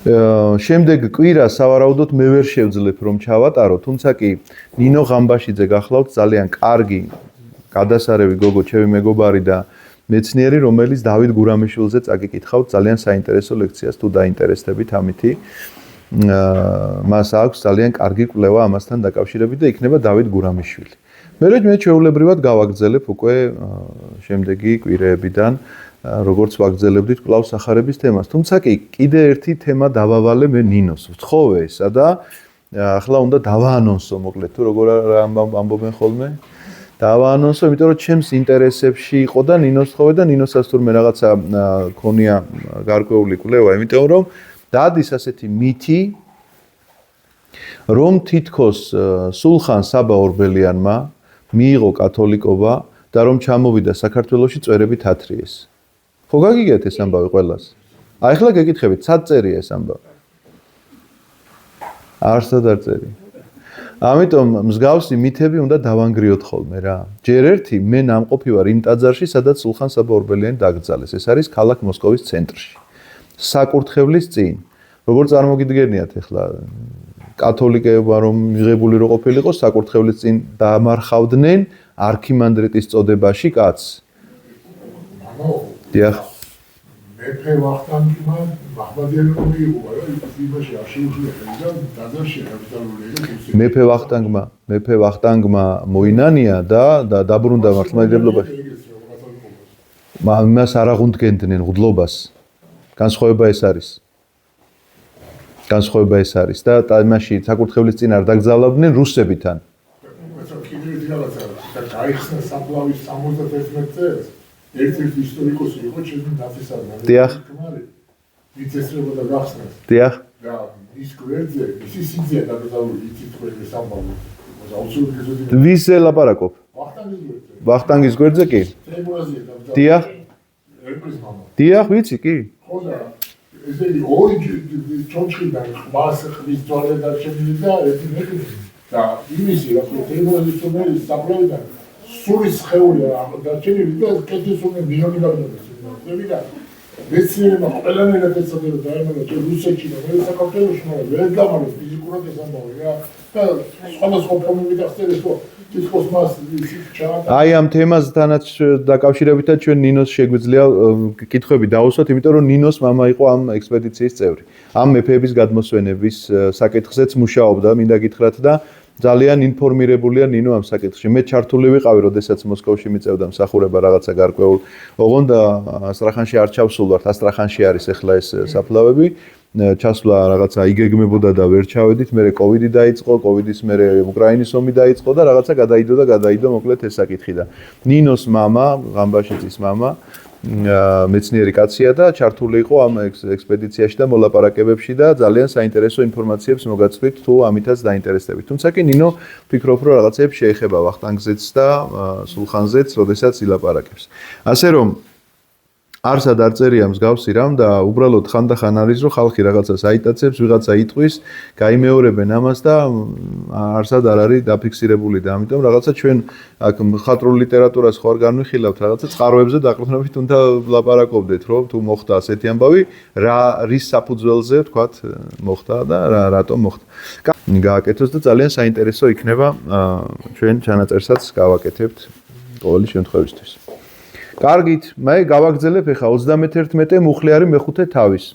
შემდეგ კვირა სავარაუდოდ მე ვერ შევძლებ რომ ჩავატარო, თუმცა კი ნინო ღამბაშიძე გახლავთ ძალიან კარგი გადასარევი გოგო, ჩემი მეგობარი და მეცნიერი, რომელიც დავით გურამიშვილზე წაგიკითხავთ ძალიან საინტერესო ლექციას თუ დაინტერესდებით ამითი. მას აქვს ძალიან კარგი კვლევა ამასთან დაკავშირებით და იქნება დავით გურამიშვილი. მე ჩვეულებრივად გავაგრძელებ უკვე შემდეგი კვირეებიდან როგორც ვაგრძელებდით კვლავ სახარების თემას. თუმცა კი კიდე ერთი თემა დავავალე მე ნინოს. ვთხოვე ესა და ახლა უნდა დავაანონსო მოკლედ თუ როგორ ამბობენ ხოლმე. დავაანონსო, იმიტომ რომ ჩემს ინტერესებში იყო და ნინოს თხოვე და ნინოსაც თურმე რაღაცა ქონია გარკვეული კვლევა, იმიტომ რომ დადის ასეთი მითი რომ თითქოს სულხან საბა ორბელიანმა მიიღო კათოლიკობა და რომ ჩამოვიდა საქართველოში წვერები თათრიეს. ხო გაგიგეთ ეს ამბავი ყველას? აი ახლა გეკითხებით, სად წერია ეს ამბავი? არსად არ წერია. ამიტომ მსგავსი მითები უნდა დავანგრიოთ ხოლმე რა. ჯერ ერთი მე ნამყოფი ვარ იმ ტაძარში, სადაც სულხან საბა ორბელიანი დაკრძალეს. ეს არის ქალაქ მოსკოვის ცენტრში. საკურთხევლის წინ. როგორ წარმოგიდგენიათ ახლა კათოლიკეობა რომ მიღებული რო ყოფილიყო, საკურთხევლის წინ დამარხავდნენ არქიმანდრიტის წოდებაში კაცს. დიახ. მეფე ვახტანგმა მაჰმადიანი რომ მიიღო, იმაში არ შეუძლია და ტაძარში კაპიტალურია. მეფე ვახტანგმა მოინანია და დაბრუნდა მართლმადიდებლობაში. მას არ აღუდგენდნენ ღდლობას. განსხვავება ეს არის. განსხვავება ეს არის და იმაში საკურთხევლის წინ არ დაგზავნებდნენ რუსებთან. კიდევ ერთი რაღაცა, გაიხსნა საფლავის 71 წელს. ერთ-ერთი ისტორიკოსი იყო ჩემი დაწესებულებაში. დიახ. ვინც ესწრებოდა გახსნას. დიახ. და ის გვერდზე, ისი სიძია დაკრძალული, იცით თქვენ ეს ამბავი. ვის ელაპარაკობ? ვახტანგის გვერდზე კი? დიახ. დიახ, ვიცი კი? ხო და ესე იგი ორი ჩონჩხიდან ყბას ხვის ძვალე დარჩენილი და ერთი მეფე და იმისი რა თქმა უნდა თემური საფლავიდან სული სხეულია დარჩენილი და კეთილ სულ მილიონი გადმოდის და მეცნიერებმა ყველანაირად ეცოდება დაემალა თუ რუსეთში და მე საქართველოში მაგრამ ვერ გამარჯვეს ფიზიკურად ეს ამბავი რა და სხვადასხვა პრობლემები დახსნეს რომ თითქოს მას აი ამ თემასთანაც დაკავშირებითაც ჩვენ ნინოს შეგვიძლია კითხვები დავუსვათ, იმიტომ რომ ნინოს მამა იყო ამ ექსპედიციის წევრი. ამ მეფეების გადმოსვენების საკითხზეც მუშაობდა, მინდა გითხრათ და ძალიან ინფორმირებულია ნინო ამ საკითხში. მე ჩართული ვიყავი, როდესაც მოსკოვში მიწევდა მსახურება რაღაცა გარკვეულ. ოღონდ ასტრახანში არ ჩავსულვართ, ასტრახანში არის ახლა ეს საფლავები. ჩასვლა რაღაცა იგეგმებოდა და ვერ ჩავედით, მერე კოვიდი დაიწყო, კოვიდის მერე უკრაინის ომი დაიწყო და რაღაცა გადაიდო მოკლედ ეს საკითხი და ნინოს მამა, ღამბაშიძის მამა, მეცნიერი კაცია და ჩართული იყო ამ ექსპედიციაში და მოლაპარაკებებში და ძალიან საინტერესო ინფორმაციებს მოგაწვით თუ ამითაც დაინტერესდებით. თუმცა კი ნინო ფიქრობ რომ რაღაცებს შეეხება ვახტანგზეც და სულხანზეც, როდესაც ილაპარაკებს. ასე რომ არსად არ წერია მსგავსი რამ და უბრალოდ ხანდახან არის რომ ხალხი რაღაცას აიტაცებს, ვიღაცა იტყვის, გაიმეორებენ ამას და არსად არ არის დაფიქსირებული და ამიტომ რაღაცა ჩვენ აქ მხატვრულ ლიტერატურას ხო არ განვიხილავთ, რაღაცა წყაროებზე დაყრდნობით უნდა ვლაპარაკობდეთ, რომ თუ მოხდა ასეთი ამბავი, რის საფუძველზე ვთქვათ მოხდა და რატომ მოხდა. გააკეთოს და ძალიან საინტერესო იქნება ჩვენ ჩანაწერსაც გავაკეთებთ ყოველი შემთხვევისთვის. კარგით, მე გავაგრძელებ ახლა 31 მუხლი მეხუთე თავის.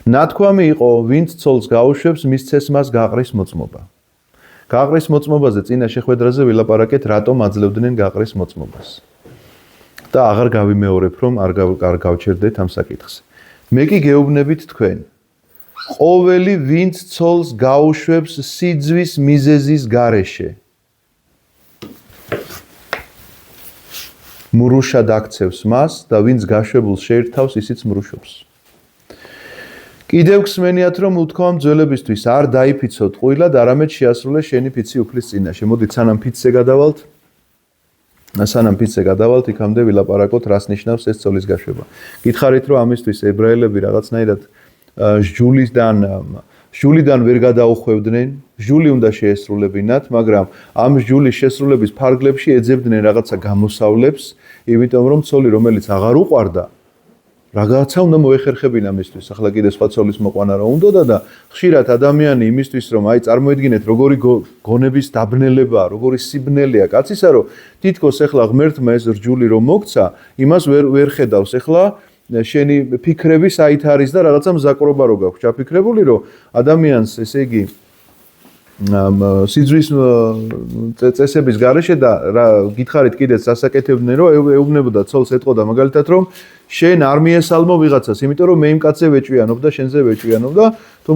ნათქვამი იყო, ვინც ცოლს გაუშვებს, მისცეს მას გაყრის მოწმობა. გაყრის მოწმობაზე წინა შეხვედრაზე ვილაპარაკეთ, რატომ აძლევდნენ გაყრის მოწმობას. და აღარ გავიმეორებ, რომ არ გავჩერდეთ ამ საკითხს. მე კი გეუბნებით თქვენ. ყოველი ვინც ცოლს გაუშვებს სიძვის მიზეზის გარეშე. მრუშად აქცევს მას და ვინც გაშვებულს შეერთავს, ისიც მრუშობს. კიდევ გსმენიათ, რომ უთქვამ ძველებისთვის არ დაიფიცოთ ყვილად, არამედ შეასრულე შენი ფიცი უფლის წინაშე. მოდით სანამ ფიცზე გადავალთ, იქამდე ვილაპარაკოთ, რას ნიშნავს ეს ცოლის გაშვება. გითხარით, რომ ამისთვის ებრაელები რაღაცნაირად ჟულიდან ვერ გადაუხვევდნენ, ჟული უნდა შეესრულებინათ, მაგრამ ამ ჟულის შესრულების ფარგლებში ეძებდნენ რაღაცა გამოსავლებს, იმიტომ რომ ცოლი, რომელიც აღარ უყვარდა, რაღაცა უნდა მოეხერხებინა მისთვის, ახლა კიდე სხვა ცოლის მოყვანა რა უნდოდა და ხშირად ადამიანი იმისთვის რომ აი წარმოედგინეთ როგორი გონების დაბნელებაა, როგორი სიბნელეა კაცისა რომ თითქოს ახლა ღმერთმა ეს რჯული რომ მოგცა, იმას ვერ ხედავს ახლა შენი ფიქრები საით არის და რაღაცა მზაკრობა რო გაქვს ჩაფიქრებული რომ ადამიანს ესე იგი სიძვის წესების გარეშე და რა გითხარით კიდეც სასაკეთებდნენ რომ ეუბნებოდა ცოლს ეთყოდა მაგალითად რომ შენ არ მიესალმო ვიღაცას, იმიტომ რომ მე იმ კაცზე ვეჭვიანობ და შენზე ვეჭვიანობ და თუ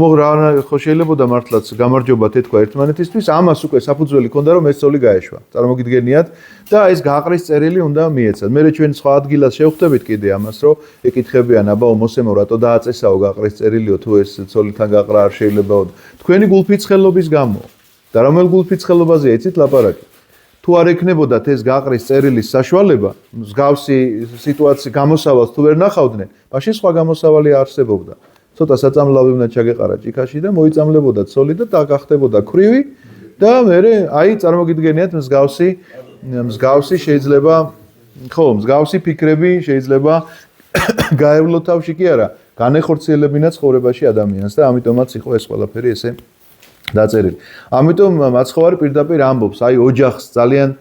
ხო შეიძლებოდა მართლაც გამარჯობა თეთქვა ერთმანეთისთვის, ამას უკვე საფუძველი ქონდა რომ ეს ცოლი გაეშვა. წარმოგიდგენიათ და ეს გაყრის წერილი უნდა მიეცათ. მე ჩვენ სხვა ადგილას შევხვდებით კიდე ამას რომ ეკითხებიან აბაო მოსემო რატო დააწესაო გაყრის წერილიო თუ ეს ცოლთან გაყრა არ შეიძლებაო. თქვენი გულფიცხელობის გამო. და რომელ გულფიცხელობაზეა იცით ლაპარაკი? თუ არ ეკნებოდათ ეს გაყრის წერილის საშუალება, მსგავსი სიტუაციის გამოსავალს თუ ვერ ნახავდნენ, მაშინ სხვა გამოსავალი არსებობდა. ცოტა საწამლავი უნდა ჩაგეყარა ჭიქაში და მოიწამლებოდა ცოლი და დაგახდებოდა ქვრივი და მე აი წარმოგიდგენიათ მსგავსი შეიძლება ხო, მსგავსი ფიქრები შეიძლება გაევლო თავში კი არა, განეხორციელებინა ცხოვრებაში ადამიანს და ამიტომაც იყო ეს ყველაფერი ესე დაწერილი. ამიტომ მაცხოვარი პირდაპირ ამბობს, აი ოჯახს ძალიან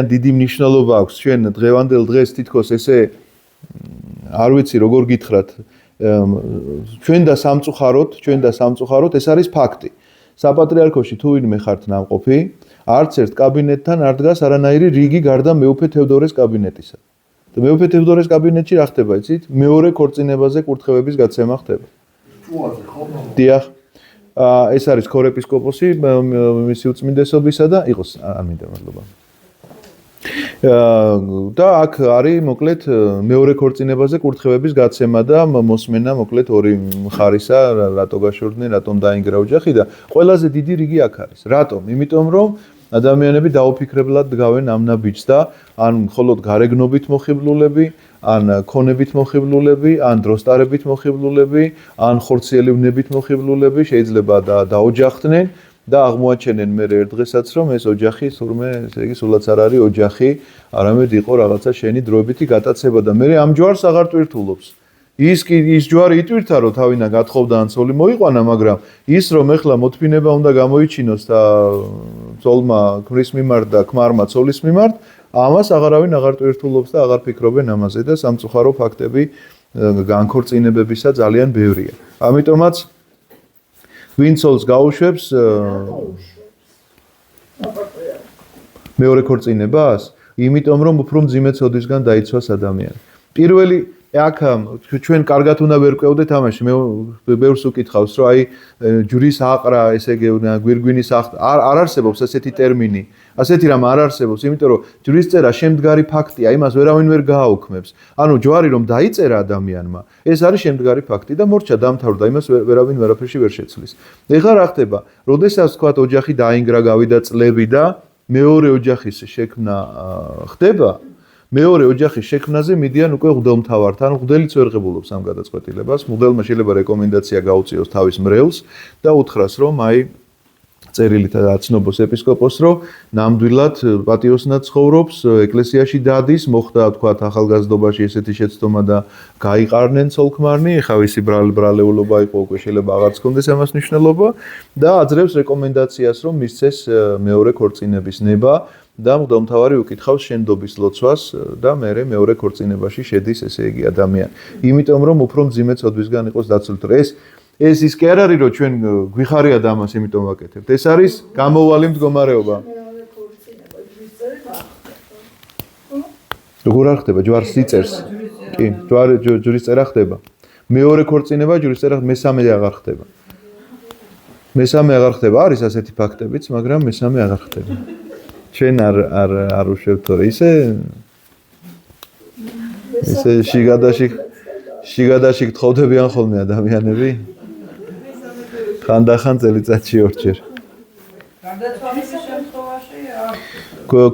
დიდი მნიშვნელობა აქვს ჩვენ დღევანდელ დღეს თითქოს ესე არ ვიცი როგორ გითხრათ ჩვენ და სამწუხაროდ ეს არის ფაქტი. საპატრიარქოში თუ ვინმე ხართ ნამყოფი, არც ერთ კაბინეტთან არ დგას არანაირი რიგი გარდა მეუფე თევდორეს კაბინეტისა. და მეუფე თევდორეს კაბინეტში რა ხდება, იცით? მეორე ქორწინებაზე კურთხევების გაცემა ხდება. დიახ. ეს არის ქორეპისკოპოსი მისი უწმინდესობისა და იყოს არ მინდა მადლობა. და აქ არის მოკლედ მეორე ქორწინებაზე კურთხევების გაცემა და მოსმენა მოკლედ ორი მხარისა რატო გაშორდნენ, რატომ დაინგრა ოჯახი და ყველაზე დიდი რიგი აქ არის. რატომ? იმიტომ რომ ადამიანები დაუფიქრებლად დგავენ ამ ნაბიჯს და ან მხოლოდ გარეგნობით მოხიბლულები, ან ქონებით მოხიბლულები, ან დროსტარებით მოხიბლულები, ან ხორციელებნებით მოხიბლულები შეიძლება დაოჯახდნენ და აღმოაჩენენ მე ერთ დღესაც რომ ეს ოჯახი თურმე ესე იგი სულაც არ არის ოჯახი, არამედ იყო რაღაცა შენი დროებითი გატაცება და მე ამ ჯვარს აღარ ტვირთულობს. ის ჯვარი იტვირთა რომ თავინა გათხოვდა ან ცოლი მოიყვანა, მაგრამ ის რომ ეხლა მოთმინება უნდა გამოიჩინოს და ცოლმა ქმრის მიმართ და ქმარმა ცოლის მიმართ, ამას აღარავინ აღარ ტვირთულობს და აღარ ფიქრობენ ამაზე და სამწუხარო ფაქტები განქორწინებებისა ძალიან ბევრია. ამიტომაც ვინ ცოლს გაუშვებს მეორე ქორწინებას? იმიტომ რომ უფრო მძიმე ცოდვისგან დაიცვას ადამიანი. პირველი აქ ჩვენ კარგად უნდა ვერ ყვევდეთ ამაში. მე ბევრს უკითხავს რომ აი ჯვრის აყრა, ესე იგი გვირგვინის არ არსებობს ესეთი ტერმინი. ასეთი რამ არ არსებობს, იმიტომ რომ ჯვრის წერა შემდგარი ფაქტია, იმას ვერავინ ვერ გააუქმებს. ანუ ჯვარი რომ დაიწერა ადამიანმა, ეს არის შემდგარი ფაქტი და მორჩა დამთავრდა, იმას ვერავინ ვერაფერში ვერ შეცვლის. ეხლა რა ხდება? როდესაც თქვათ ოჯახი დაინგრა, გავიდა წლები და მეორე ოჯახის შექმნა ხდება, მეორე ოჯახის შექმნაზე მიდიან უკვე მღვდელმთავართან, მღვდელიც ვერ ღებულობს ამ გადაწყვეტილებას, მღვდელმა შეიძლება რეკომენდაცია გაუწიოს თავის მრევლს და უთხრას რომ აი წერილით აცნობოს ეპისკოპოსს რომ ნამდვილად პატიოსნად ცხოვრობს, ეკლესიაში დადის, მოხდა თქვათ ახალგაზრდობაში ესეთი შეცდომა და გაიყარნენ ცოლ-ქმარნი, ეხა ვისი ბრალეულობა იყო უკვე შეიძლება აღარც კონდეს ამას მნიშვნელობა და აძლევს რეკომენდაციას რომ მისცეს მეორე ქორწინების ნება და მღვდელმთავარი უკითხავს შენდობის ლოცვას და მერე მეორე ქორწინებაში შედის ესე იგი ადამიანი. იმიტომ რომ უფრო მძიმე ცოდვისგან იყოს დაცული. ეს ის კი არ არის რომ ჩვენ გვიხარია და ამას იმიტომ ვაკეთებთ. ეს არის გამოუვალი მდგომარეობა. როგორ არ ხდება? ჯვარს იწერს. კი, ჯვრის წერა ხდება. მეორე ქორწინება ჯვრის წერა, მესამე აღარ ხდება. მესამე აღარ ხდება, არის ასეთი ფაქტებიც, მაგრამ მესამე აღარ ხდება. ჩვენ არ უშვებთ თორე ისე შიგადაში გთხოვდებიან ხოლმე ადამიანები. ხანდახან წელიწადში ორჯერ. გარდაცვალების შემთხვევაში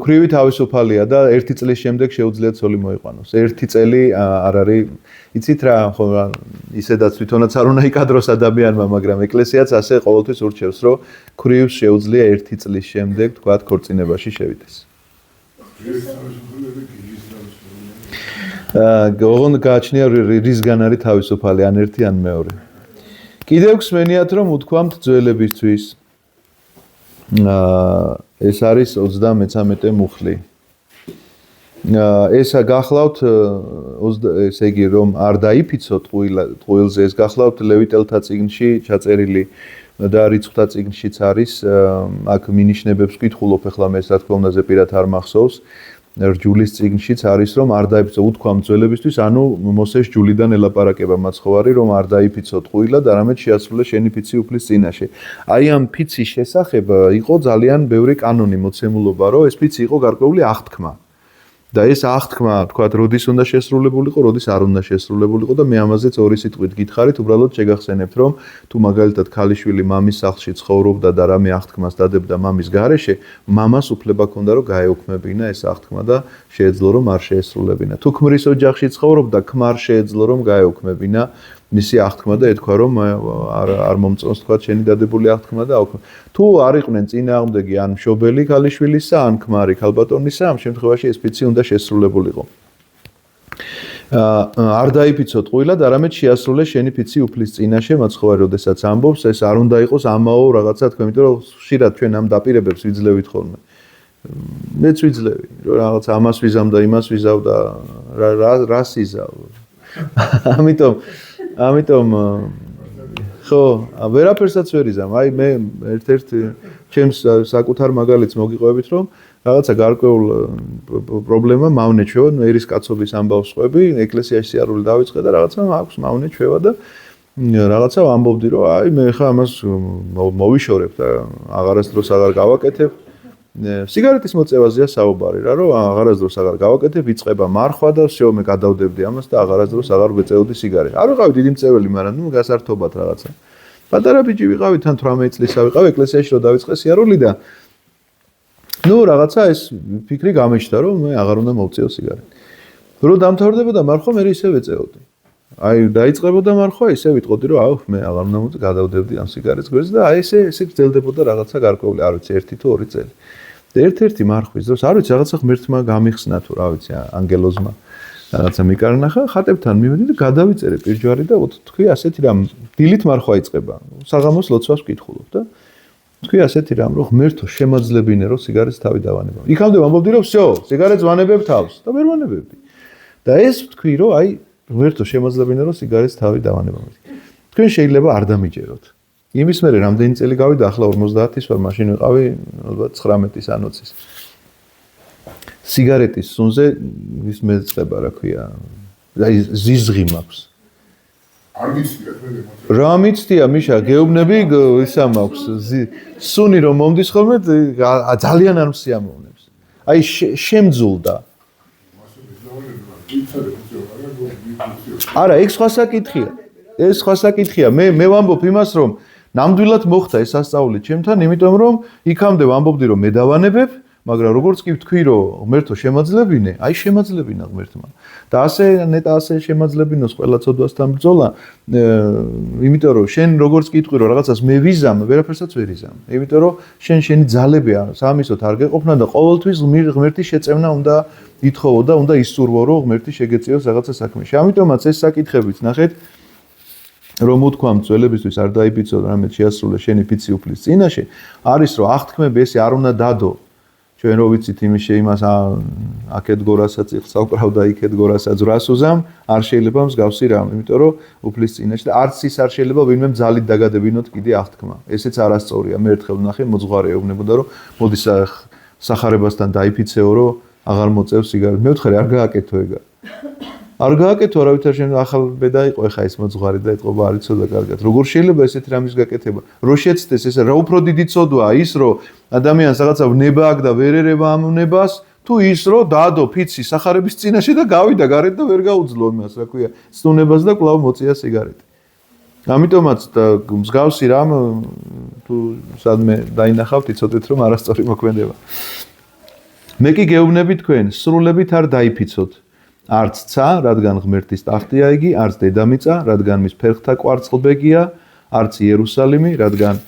ქვრივი თავისუფალია და 1 წლის შემდეგ შეუძლია ცოლი მოიყვანოს. 1 წელი არ არის, იცით რა, ხო ისედაც თვითონაც არ უნდა იკადროს ადამიანმა, მაგრამ ეკლესიაც ასე ყოველთვის ურჩევს, რომ ქვრივს შეუძლია 1 წლის შემდეგ თქვათ ქორწინებაში შევიდეს. ოღონდ გააჩნია რისგან არის თავისუფალი, ან ერთი ან მეორე. კიდევ გსმენიათ რომ უთქვამთ ძველებისთვის. ეს არის 33 მუხლი. ეს გახლავთ ესე იგი რომ არ დაიფიცოთ ტყუილზე, ეს გახლავთ ლევიტელთა წიგნში ჩაწერილი და რიცხვთა წიგნშიც არის, აქ მინიშნებებს ვკითხულობ ახლა მე რა თქმა უნდა ზეპირად არ მახსოვს. რჯულის წიგნშიც არის რომ არ დაიფიცო უთქვამთ ძველებისთვის, ანუ მოსეს ჯულიდან ელაპარაკება მაცხოვარი რომ არ დაიფიცო ტყუილად, არამედ შეასრულე შენი ფიცი უფლის წინაშე. აი ამ ფიცის შესახებ იყო ძალიან ბევრი კანონი მოცემულობა, რომ ეს ფიცი იყო გარკვეული აღთქმა. და ეს აღთქმა, თქვათ, როდის უნდა შესრულებულიყო, როდის არ უნდა შესრულებულიყო და მე ამაზეც ორი სიტყვით გითხარით, უბრალოდ შეგახსენებთ, რომ თუ მაგალითად ქალიშვილი მამის სახლში ცხოვრობდა და რამე აღთქმას დადებდა მამის გარეშე, მამას უფლება ჰქონდა, რომ გაეუქმებინა ეს აღთქმა და შეეძლო, რომ არ შეესრულებინა. თუ ქმრის ოჯახში ცხოვრობდა, ქმარ შეეძლო, რომ გაეუქმებინა მისი აღთქმა და ეთქვა, რომ არ მომწონს თქვათ შენი დადებული აღთქმა და აუქმე. თუ არ იყვნენ წინააღმდეგი ან მშობელი ქალიშვილისა, ან ქმარი ქალბატონისა, ამ შემთხვევაში ეს ფიცი უნდა შესრულებულიყო. არ დაიფიცო ტყუილად, არამედ შეასრულე შენი ფიცი უფლის წინაშე, მაცხოვარი როდესაც ამბობს, ეს არ უნდა იყოს ამაო რაღაცა თქვა, იმიტომ რომ ხშირად ჩვენ ამ დაპირებებს ვიძლევით ხოლმე. მეც ვიძლევი, რომ რაღაც ამას ვიზამ და იმას ვიზავ და რას იზავ. ამიტომ ხო, ვერაფერსაც ვერ იზამ. აი მე ერთ-ერთ ჩემს საკუთარ მაგალითს მოგიყვებით, რომ რაღაცა გარკვეულ პრობლემა მავნე ჩვევა, ერის კაცობის ამბავს ყვები, ეკლესიაში სიარული დავიწყე და რაღაცა აქვს მავნე ჩვევა და რაღაცა ვამბობდი, რომ აი მე ხა ამას მოვიშორებ და აღარასდროს აღარ გავაკეთებ. სიგარეტის მოწევაზეა საუბარი რა, რომ აღარასდროს აღარ გავაკეთებ, იწყება მარხვა და всё მე გადავდებდი ამას და აღარასდროს აღარ ვეწეოდი სიგარეტს. არ ვიყავი დიდი მწეველი, მაგრამ ნუ გასართობად რაღაცა. პატარა ბიჭი ვიყავი, თან 18 წლისა ვიყავი, ეკლესიაში რო დავიწყე სიარული და ნუ რაღაცა ეს ფიქრი გამეჩნდა, რომ მე აღარ უნდა მოვწეო სიგარეტი. რო დამთავრდებოდა მარხვა, მე ისე ვეწეოდი. აი დაიწყებოდა მარხვა, ისე ვიტყოდი, რომ აუ მე აღარ უნდა მოვწე, გადავდებდი ამ სიგარეტს გვერდზე და აი ესე გრძელდებოდა რაღაცა გარკვეული, არ ვიცი, 1 თუ 2 წელი. და ერთ-ერთი მარხვის დროს, არ ვიცი, რაღაცა ღმერთმა გამიხსნა თუ რა ვიცი, ანგელოზმა რაღაცა მიკარნახა, ხატებთან მივედი და გადავიწერე პირჯვარი და თქვი ასეთი რამ, დილით მარხვა იწყება. საღამოს ლოცვას ვკითხულობ და თქვი ასეთი რამ, რომ ღმერთო შემაძლებინე, რომ სიგარეტს თავი დავანებავ. იქამდე ვამბობდი, რომ всё, სიგარეტს ვანებებ თავს და ვერ ვანებებდი. და ეს თქვი, რომ აი ღმერთო შემაძლებინე, რომ სიგარეტს თავი დავანებავ. თქვენ შეიძლება არ დამიჯეროთ. იმის მერე რამდენი წელი გავიდა, ახლა 50-ის ვარ, მაშინ ვიყავი ალბათ 19-ის ან 20-ის. სიგარეტის სუნზე ის მეწყება, რა ქვია, აი ზიზღი მაქვს. არ მიცდია თქვენ. რა მიცდია, მიშა, გეუბნები ისა მაქვს. სუნი რომ მომდის ხოლმე, ძალიან არ მსიამოვნებს. აი შემძულდა. არა, ეს სხვა საკითხია. ეს სხვა საკითხია. მე ვამბობ იმას, რომ ნამდვილად მოხდა ეს სასწაული ჩემთან, იმიტომ რომ იქამდე ვამბობდი, რომ მე დავანებებ, მაგრამ როგორც კი ვთქვი, რომ ღმერთო შემაძლებინე, აი შემაძლებინა ღმერთმა. და ასე ნეტა ასე შემაძლებინოს ყველა ცოდვასთან ბრძოლა, იმიტომ რომ შენ როგორც კი ვთქვი, რომ რაღაცას მე ვიზამ, ვერაფერსაც ვერ იზამ. იმიტომ რომ შენი ძალები სამისოთ არ გეყოფნა და ყოველთვის ღმერთის შეწევნა უნდა ითხოვო და უნდა ისურვო, რომ ღმერთი შეგეწიოს რაღაცა საქმეში. ამიტომაც ეს საკითხებიც ნახეთ, რომ უთქვამთ ძველებისთვის არ დაიფიცო, რამე შეასრულე შენი ფიცი უფლის წინაშე, არის რომ აღთქმები ესე არ უნდა დადო. ჩვენ რო ვიცით იმას აქეთ გორასაც იხსავკრავდა, იქეთ გორასაც რას უზამ, არ შეიძლება მსგავსი რამ, იმიტომ რომ უფლის წინაშე და არც ის არ შეიძლება ვინმე ძალით დაგადებინოთ კიდე აღთქმა. ესეც არასწორია. მე ერთხელ ვნახე მოძღვარი ეუბნებოდა, რომ მოდი სახარებასთან დაიფიცეო, რომ აღარ მოწევ სიგარეტს. მე ვთხარი არ გააკეთო ეგა. არ გააკეთო, არავითარ შენ ახალ ბედა იყო ეხა ეს მოძღვარი და ეთყობა არ იცოდა კარგად. როგორ შეიძლება ესეთი რამის გაკეთება? რო შეცდეს ეს რა უფრო დიდი ცოდვაა ის, რომ ადამიანს რაღაცა ნება აქვს და ვერ ერევა ამ ნებას, თუ ის რომ დაადო ფიცი სახარების წინაშე და გავიდა გარეთ და ვერ გაუძლო იმას, რა ქვია, ცნუნებას და კვლავ მოწია სიგარეტი. ამიტომაც მსგავსი რამ თუ სადმე დაინახავთ, იცოდეთ რომ არასწორი მოქმედება. მე კი გეუბნები თქვენ, სრულებით არ დაიფიცოთ. არც ცა, რადგან ღმერთის ტახტია იგი, არც დედამიწა, რადგან მის ფერხთა კვარცხლბეგია, არც იერუსალიმი, რადგან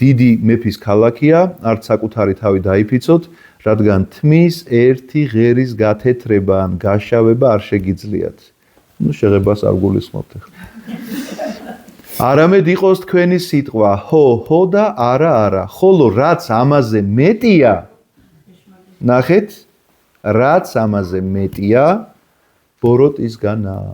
დიდი მეფის ქალაქია, არც საკუთარი თავი დაიფიცოთ, რადგან თმის ერთი ღერის გათეთრება ან გაშავება არ შეგიძლიათ. შეღებას არ გულისხმობთ ახლა. არამედ იყოს თქვენი სიტყვა, ხო და არა, ხოლო რაც ამაზე მეტია, ნახეთ, რაც ამაზე მეტია, ბოროტისგანაა.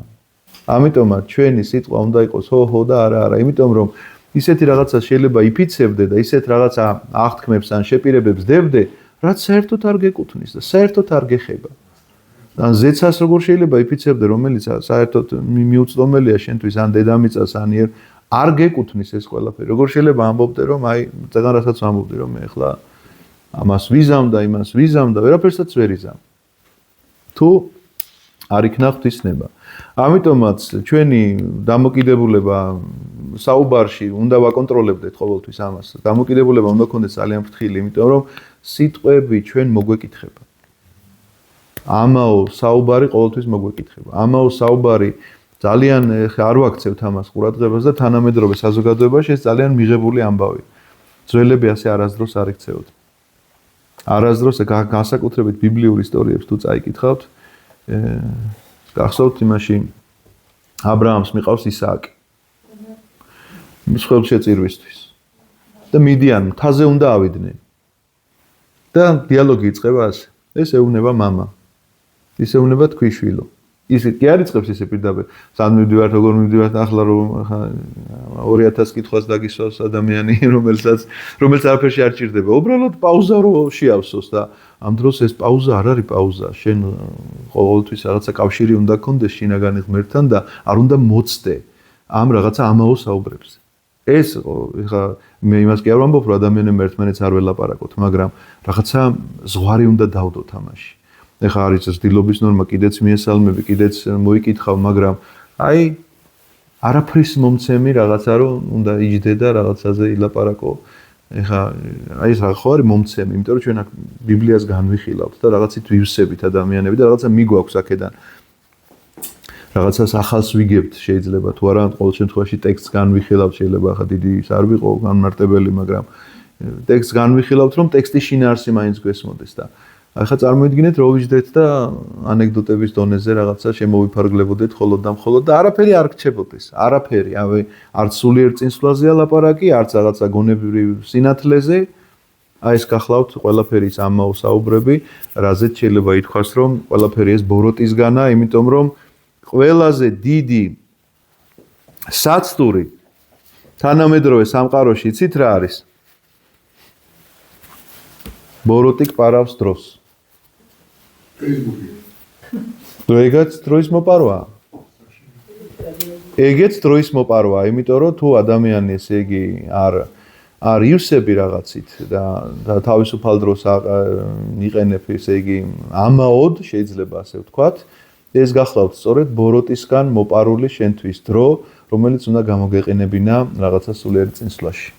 ამიტომაც ჩვენი სიტყვა უნდა იყოს ხო და არა, იმიტომ რომ ისეთი რაღაცა შეიძლება იფიცებდე და ისეთ რაღაცა აღთქმებს ან შეპირებებს დებდე, რაც საერთოდ არ გეკუთვნის და საერთოდ არ გეხება. ან ზეცას როგორ შეიძლება იფიცებდე, რომელიც საერთოდ მიუწვდომელია შენთვის ან დედამიწას ან არ გეკუთვნის ეს ყველაფერი. როგორ შეიძლება ამბობდე, რომ წეგან რასაც ამბობდი, რომ მე ახლა ამას ვიზამ და იმას ვიზამ და ვერაფერსაც ვერ იზამ. თუ არ იქნა ღვთისნება. ამიტომაც ჩვენი დამოკიდებულება საუბარში უნდა ვაკონტროლებდეთ ყოველთვის ამას. დამოკიდებულება უნდა გქონდეს ძალიან ფრთხილი, იმიტომ რომ სიტყვები ჩვენ მოგვეკითხება. ამაო საუბარი ყოველთვის მოგვეკითხება. ამაო საუბარი ძალიან არ ვაქცევთ ამას ყურადღებას და თანამედროვე საზოგადოებაში ეს ძალიან მიღებული ამბავია. ძველები ასე არასდროს არ იქცეოთ. არასდროს განსაკუთრებით ბიბლიურ ისტორიებს თუ წაიკითხავთ, გახსოვთ იმაში აბრაამს მიყავს ისააკი. მის ხელშეწირვისთვის. და მიდიან მთაზე უნდა ავიდნენ. და დიალოგი იწყება ასე. ეს ეუბნება მამა. ის ეუბნება თქვი შვილო. ისე კი არ იწყებს ესე პირდაპირ. სად მივდივართ, როგორ მივდივართ, ახლა რომ 2000 კითხვას დაგისვავს ადამიანი, რომელიც არაფერში არ ჭირდება. უბრალოდ პაუზა რო შეავსოს და ამ დროს ეს პაუზა არ არის პაუზა. შენ ყოველთვის რაღაცა კავშირი უნდა გქონდეს შინაგანი ღმერთთან და არ უნდა მოცდე ამ რაღაცა ამაო საუბრებს. ეს ეხა მე იმას კი არ ვამბობ, რომ ადამიანებმა ერთმანეთს არ ველაპარაკოთ, მაგრამ რაღაცა ზღვარი უნდა დავდოთ ამაში. ეხა არის ცდილობის ნორმა, კიდეც მიესალმები, კიდეც მოიკითხავ, მაგრამ არაფრის მომცემი რაღაცა რომ უნდა იჯდე და რაღაცაზე ილაპარაკო. ეხა ეს რა ხო არის მომცემი, იმიტომ რომ ჩვენ აქ ბიბლიას განვიხილავთ და რაღაცით ვივსებით ადამიანები და რაღაცა მიგვაქვს აქედან. რაღაცას ახალს ვიგებთ შეიძლება თუ არა, ყოველ შემთხვევაში ტექსტს განვიხილავთ, შეიძლება ახლა დიდი ის არ ვიყო განმარტებელი, მაგრამ ტექსტს განვიხილავთ, რომ ტექსტის შინაარსი მაინც გვესმოდეს და ახლა წარმოიდგინეთ, რომ ვიჯდეთ და ანეკდოტების დონეზე რაღაცა შემოვიფარგლებოდეთ ხოლოდ და მხოლოდ და არაფერი არ გრჩებოდეს. არაფერი, არც სულიერ წინსვლაზეა ლაპარაკი, არც რაღაცა გონებრივ სინათლეზე. ეს გახლავთ ყველაფერი ის ამაო საუბრები, რაზეც შეიძლება ითქვას, რომ ყველაფერი ეს ბოროტისგანაა, იმიტომ რომ ყველაზე დიდი საცდური თანამედროვე სამყაროში იცით რა არის? ბოროტი გპარავს დროს. ეგეც დროის მოპარვაა. ეგეც დროის მოპარვაა, იმიტომ რომ თუ ადამიანი ესე იგი არ ივსები რაღაცით და თავისუფალ დროს იყენებ ესე იგი ამაოდ შეიძლება ასე ვთქვათ, ეს გახლავთ სწორედ ბოროტისგან მოპარული შენთვის დრო, რომელიც უნდა გამოგეყენებინა რაღაცა სულიერ წინსვლაში.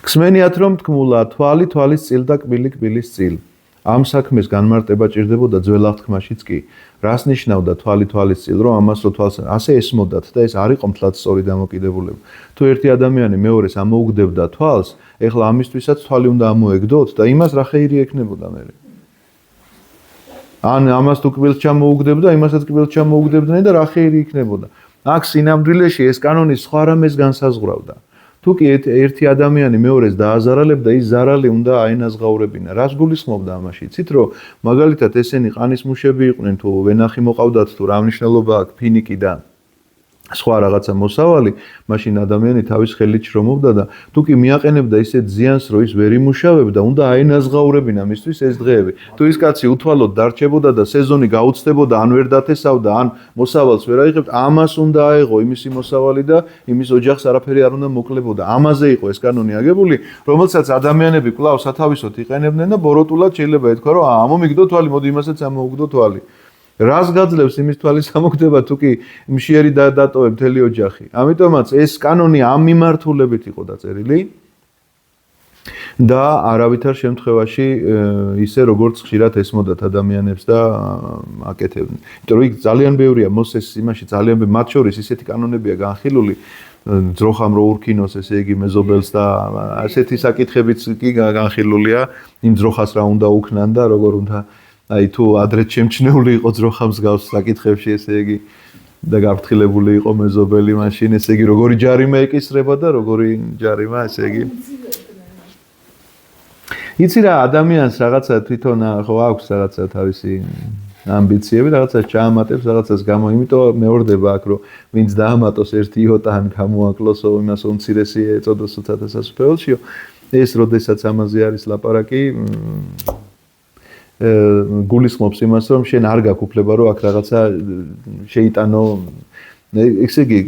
გსმენიათ რომ თქმულა თვალი თვალის წილ და კბილი კბილის წილ. ამ საქმეს განმარტება ჭირდებოდა ძველ აღთქმაშიც კი. რას ნიშნავდა თვალი თვალის წილ, რომ ამას რო თვალს ასე ესმოდათ და ეს არ იყო მთლად სწორი დამოკიდებულება. თუ ერთი ადამიანი მეორეს ამოუგდებდა თვალს, ეხლა ამისთვისაც თვალი უნდა ამოეგდოთ და იმას რა ხეირი ექნებოდა მე. ან ამას თუ კბილს ჩამოუგდებდა, იმასაც კბილს ჩამოუგდებდნენ და რა ხეირი იქნებოდა. აქ სინამდვილეში ეს კანონი სხვა რამეს განსაზღვრავდა. თუ კი ერთი ადამიანი მეორეს დააზარალებდა, ის ზარალი უნდა აენაზღაურებინა. რას გულისხმობდა ამაში? იცით რომ მაგალითად ესენი ყანის მუშები იყვნენ, თუ ვენახი მოყავდათ, თუ რა მნიშვნელობა აქვს ფინიკი და სხვა რაღაცა მოსავალი, მაშინ ადამიანი თავის ხელით შრომობდა და თუ კი მიაყენებდა ისეთ ზიანს, რომ ის ვერ იმუშავებდა, უნდა აენაზღაურებინა მისთვის ეს დღეები. თუ ის კაცი უთვალოდ დარჩებოდა და სეზონი გაუწდებოდა, ან ვერ დათესავდა, ან მოსავალს ვერ აიღებდა, ამას უნდა აეღო იმისი მოსავალი და იმის ოჯახს არაფერი არ უნდა მოკლებოდა. ამაზე იყო ეს კანონი აგებული, რომელსაც ადამიანები კვლავ სათავისოდ იყენებდნენ და ბოროტულად შეიძლება ეთქვა, რომ ამომიგდო თვალი, მოდი იმასაც ამოუგდო თვალი. რას გაძლევს იმის თვალის ამოგდება თუ კი მშიერი დატოვებ მთელი ოჯახი. ამიტომაც ეს კანონი ამ მიმართულებით იყო დაწერილი, და არავითარ შემთხვევაში ისე როგორც ხშირად ესმოდათ ადამიანებს და აკეთებდნენ. იმიტომ რომ იქ ძალიან ბევრია მოსეს იმაში ძალიან მათ შორის ისეთი კანონებია განხილული ძროხამ რო ურქინოს ესე იგი მეზობელს და ასეთი საკითხებიც კი განხილულია იმ ძროხას რა უნდა უქნან და როგორ უნდა აი თუ ადრეთ შემჩნეული იყო ძროხა მსგავს საკითხებში ესე იგი და გაფრთხილებული იყო მეზობელი მაშინ ესე იგი როგორი ჯარიმა ეკისრება და როგორი ჯარიმა ესე იგი იცი რა ადამიანს რაღაცა თვითონ ხო აქვს რაღაცა თავისი ამბიციები რაღაცა ჩაამატებს რაღაცას გამო იმიტომ მეორდება აქ რომ ვინც დაამატოს ერთი ოტან გამოაკლოსო იმას უმცირესი ეწოდოს უცათა სასუფეველშიო ეს როდესაც ამაზე არის ლაპარაკი გულისხმობს იმას რომ შენ არ გაქვს უფლება რომ აქ რაღაცა შეიტანო ესე იგი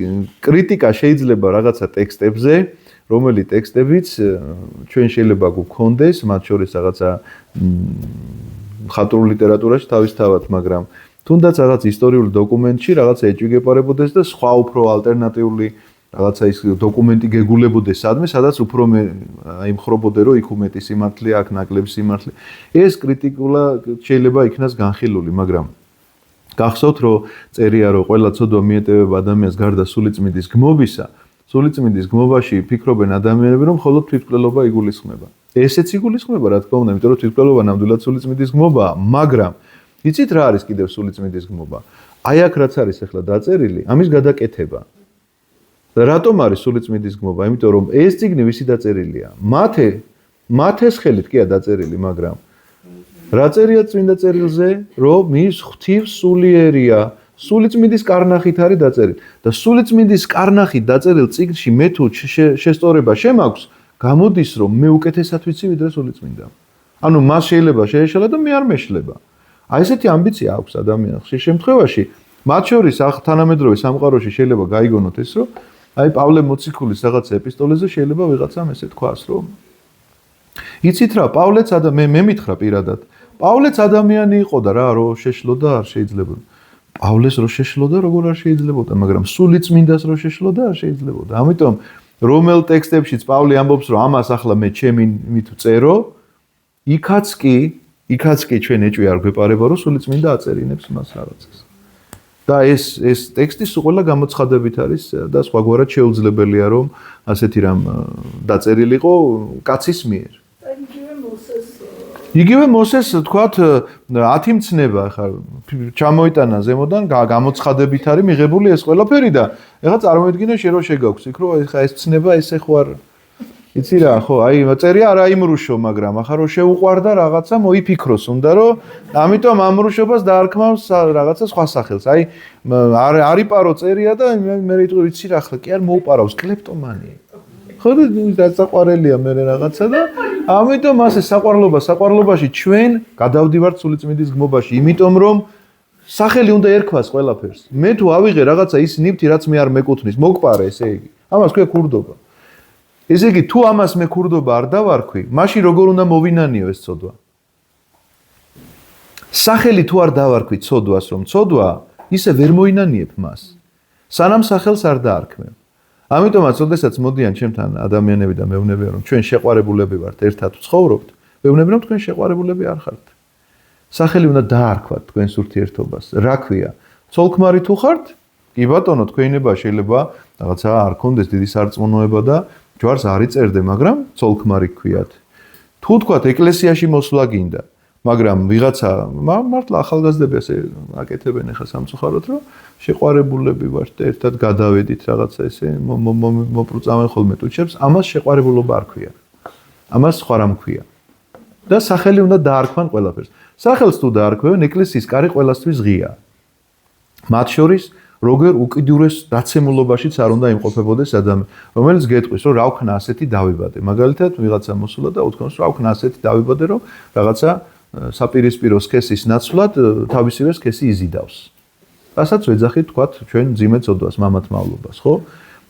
კრიტიკა შეიძლება რაღაცა ტექსტებზე რომელი ტექსტებიც ჩვენ შეიძლება გვქონდეს მათ შორის რაღაცა ხატრულ ლიტერატურაში თავისთავად მაგრამ თუნდაც რაღაც ისტორიული დოკუმენტში რაღაცა ეჭვიგეპარებოდეს და სხვა უფრო ალტერნატიული რაღაცა ის დოკუმენტი გეგულებოდეს სადაც უფრო მე აი მხრობოდე რომ იქ უმეტი სიმართლე აქ ნაკლები სიმართლე ეს კრიტიკულა შეიძლება იქნას განხილული მაგრამ გახსოვთ რომ წერია რომ ყველა ცოდვა მიეტევება ადამიანს გარდა სულიწმიდის გმობისა სულიწმიდის გმობაში ფიქრობენ ადამიანები რომ მხოლოდ თვითმკვლელობა იგულისხმება ესეც იგულისხმება რა თქმა უნდა იმიტომ რომ თვითმკვლელობა ნამდვილად სულიწმიდის გმობაა მაგრამ იცით რა არის კიდევ სულიწმიდის გმობა აი აქ რაც არის ახლა დაწერილი ამის გადაკეთება რატომ არის სულიწმიდის გმობა იმიტომ რომ ეს წიგნი ვისი დაწერილია მათეს ხელით კია დაწერილი მაგრამ რა წერია წმინდა წერილზე რომ ის ღვთის სულიერია სულიწმიდის კარნახით არის დაწერილი და სულიწმიდის კარნახით დაწერილ წიგნში მე თუ შესწორება შემაქვს გამოდის რომ მე უკეთესად ვიცი ვიდრე სულიწმინდა ანუ მას შეიძლება შეეშალა და მე არ მეშლება აი ესეთი ამბიცია აქვს ადამიანს ხშირ შემთხვევაში მათ შორის თანამედროვე სამყაროში შეიძლება გაიგონოთ ეს რომ აი პავლე მოციქულის რაღაც ეპისტოლეზე შეიძლება ვიღაცამ ესე თქვას რომ იცით რა პავლეც მე მითხრა პირადად პავლეც ადამიანი იყო და რა რომ შეშლოდა არ შეიძლება პავლეს რო შეშლოდა როგორ არ შეიძლებოდა მაგრამ სულიწმინდას რო შეშლოდა არ შეიძლებოდა ამიტომ რომელ ტექსტებშიც პავლე ამბობს რომ ამას ახლა მე ჩემი მით წერო იქაც კი ჩვენ ეჭვი არ გვეპარება რომ სულიწმინდა აწერინებს მას რაღაცას და ეს ტექსტი სულ ყველა გამოცხადებით არის და სხვაგვარად შეუძლებელია რომ ასეთი რამ დაწერილიყო კაცის მიერ იგივე მოსეს თქვათ 10 მცნება ხა ჩამოიტანა ზემოდან გამოცხადებით არის მიღებული ეს ყველაფერი და ეხლა წარმოიდგინე შენ რო შეგაქვს იქ რომ ეხლა ეს მცნება ესე ხო არ იცი რა ხო აი წერია არა იმრუშო მაგრამ ახლა რო შეუყვარდა რაღაცა მოიფიქროს უნდა რომ ამიტომ ამრუშობას დაარქმავს რაღაცა სხვა სახელს აი არიპარო წერია და მე ვიცი რა ახლა კი არ მოუპარავს კლეპტომანი ხო და საყვარელია მე რაღაცა და ამიტომ ასე საყვარლობაში ჩვენ გადავდივართ სულიწმიდის გმობაში იმიტომ რომ სახელი უნდა ერქვას ყველაფერს მე თუ ავიღე რაღაცა ის ნივთი რაც მე არ მეკუთვნის მოგპარე ესე იგი ამას ქვია ქურდობა ესე იგი თუ ამას მე ქურდობა არ დავარქვი მაშინ როგორ უნდა მოვინანიო ეს ცოდვა სახელი თუ არ დავარქვი ცოდვას რომ ცოდვა ისე ვერ მოინანიებ მას სანამ სახელს არ დაარქმევ ამიტომაც ოდესაც მოდიან ჩემთან ადამიანები და მეუბნებიან რომ ჩვენ შეყვარებულები ვართ ერთად ვცხოვრობთ მეუბნებიან რომ თქვენ შეყვარებულები არ ხართ სახელი უნდა დაარქვათ თქვენს ურთიერთობას რა ქვია ცოლ-ქმარი თუ ხართ კი ბატონო თქვენება შეიძლება რაღაცა არ კონდეს დიდი სარწმუნოება და ჯვარს არ იწერდე მაგრამ ცოლ-ქმარი გქვიათ თუ თქვათ ეკლესიაში მოსვლა გინდა მაგრამ ვიღაცა მართლა ახალგაზრდები ასე აკეთებენ ახლა სამწუხაროდ რომ შეყვარებულები ვართ და ერთად გადავედით რაღაცა ესე მოპრუწავენ ხოლმე ტუჩებს ამას შეყვარებულობა არ ქვია ამას სხვა რამ ქვია და სახელი უნდა დაარქვან ყველაფერს სახელს თუ დაარქვევენ ეკლესიის კარი ყველასთვის ღია მათ შორის როგორ უკიდურეს დაცემულობაშიც არ უნდა იმყოფებოდეს ადამიანი რომელიც გეტყვის რომ რა ვქნა ასეთი დავიბადე მაგალითად ვიღაცა მოსულა და უთქვამს რა ვქნა ასეთი დავიბადე რომ რაღაცა საპირისპირო სქესის ნაცვლად თავისივე სქესი იზიდავს რასაც ვეძახით თქვათ ჩვენ ძიმე ცოდვას მამათ მავლობას ხო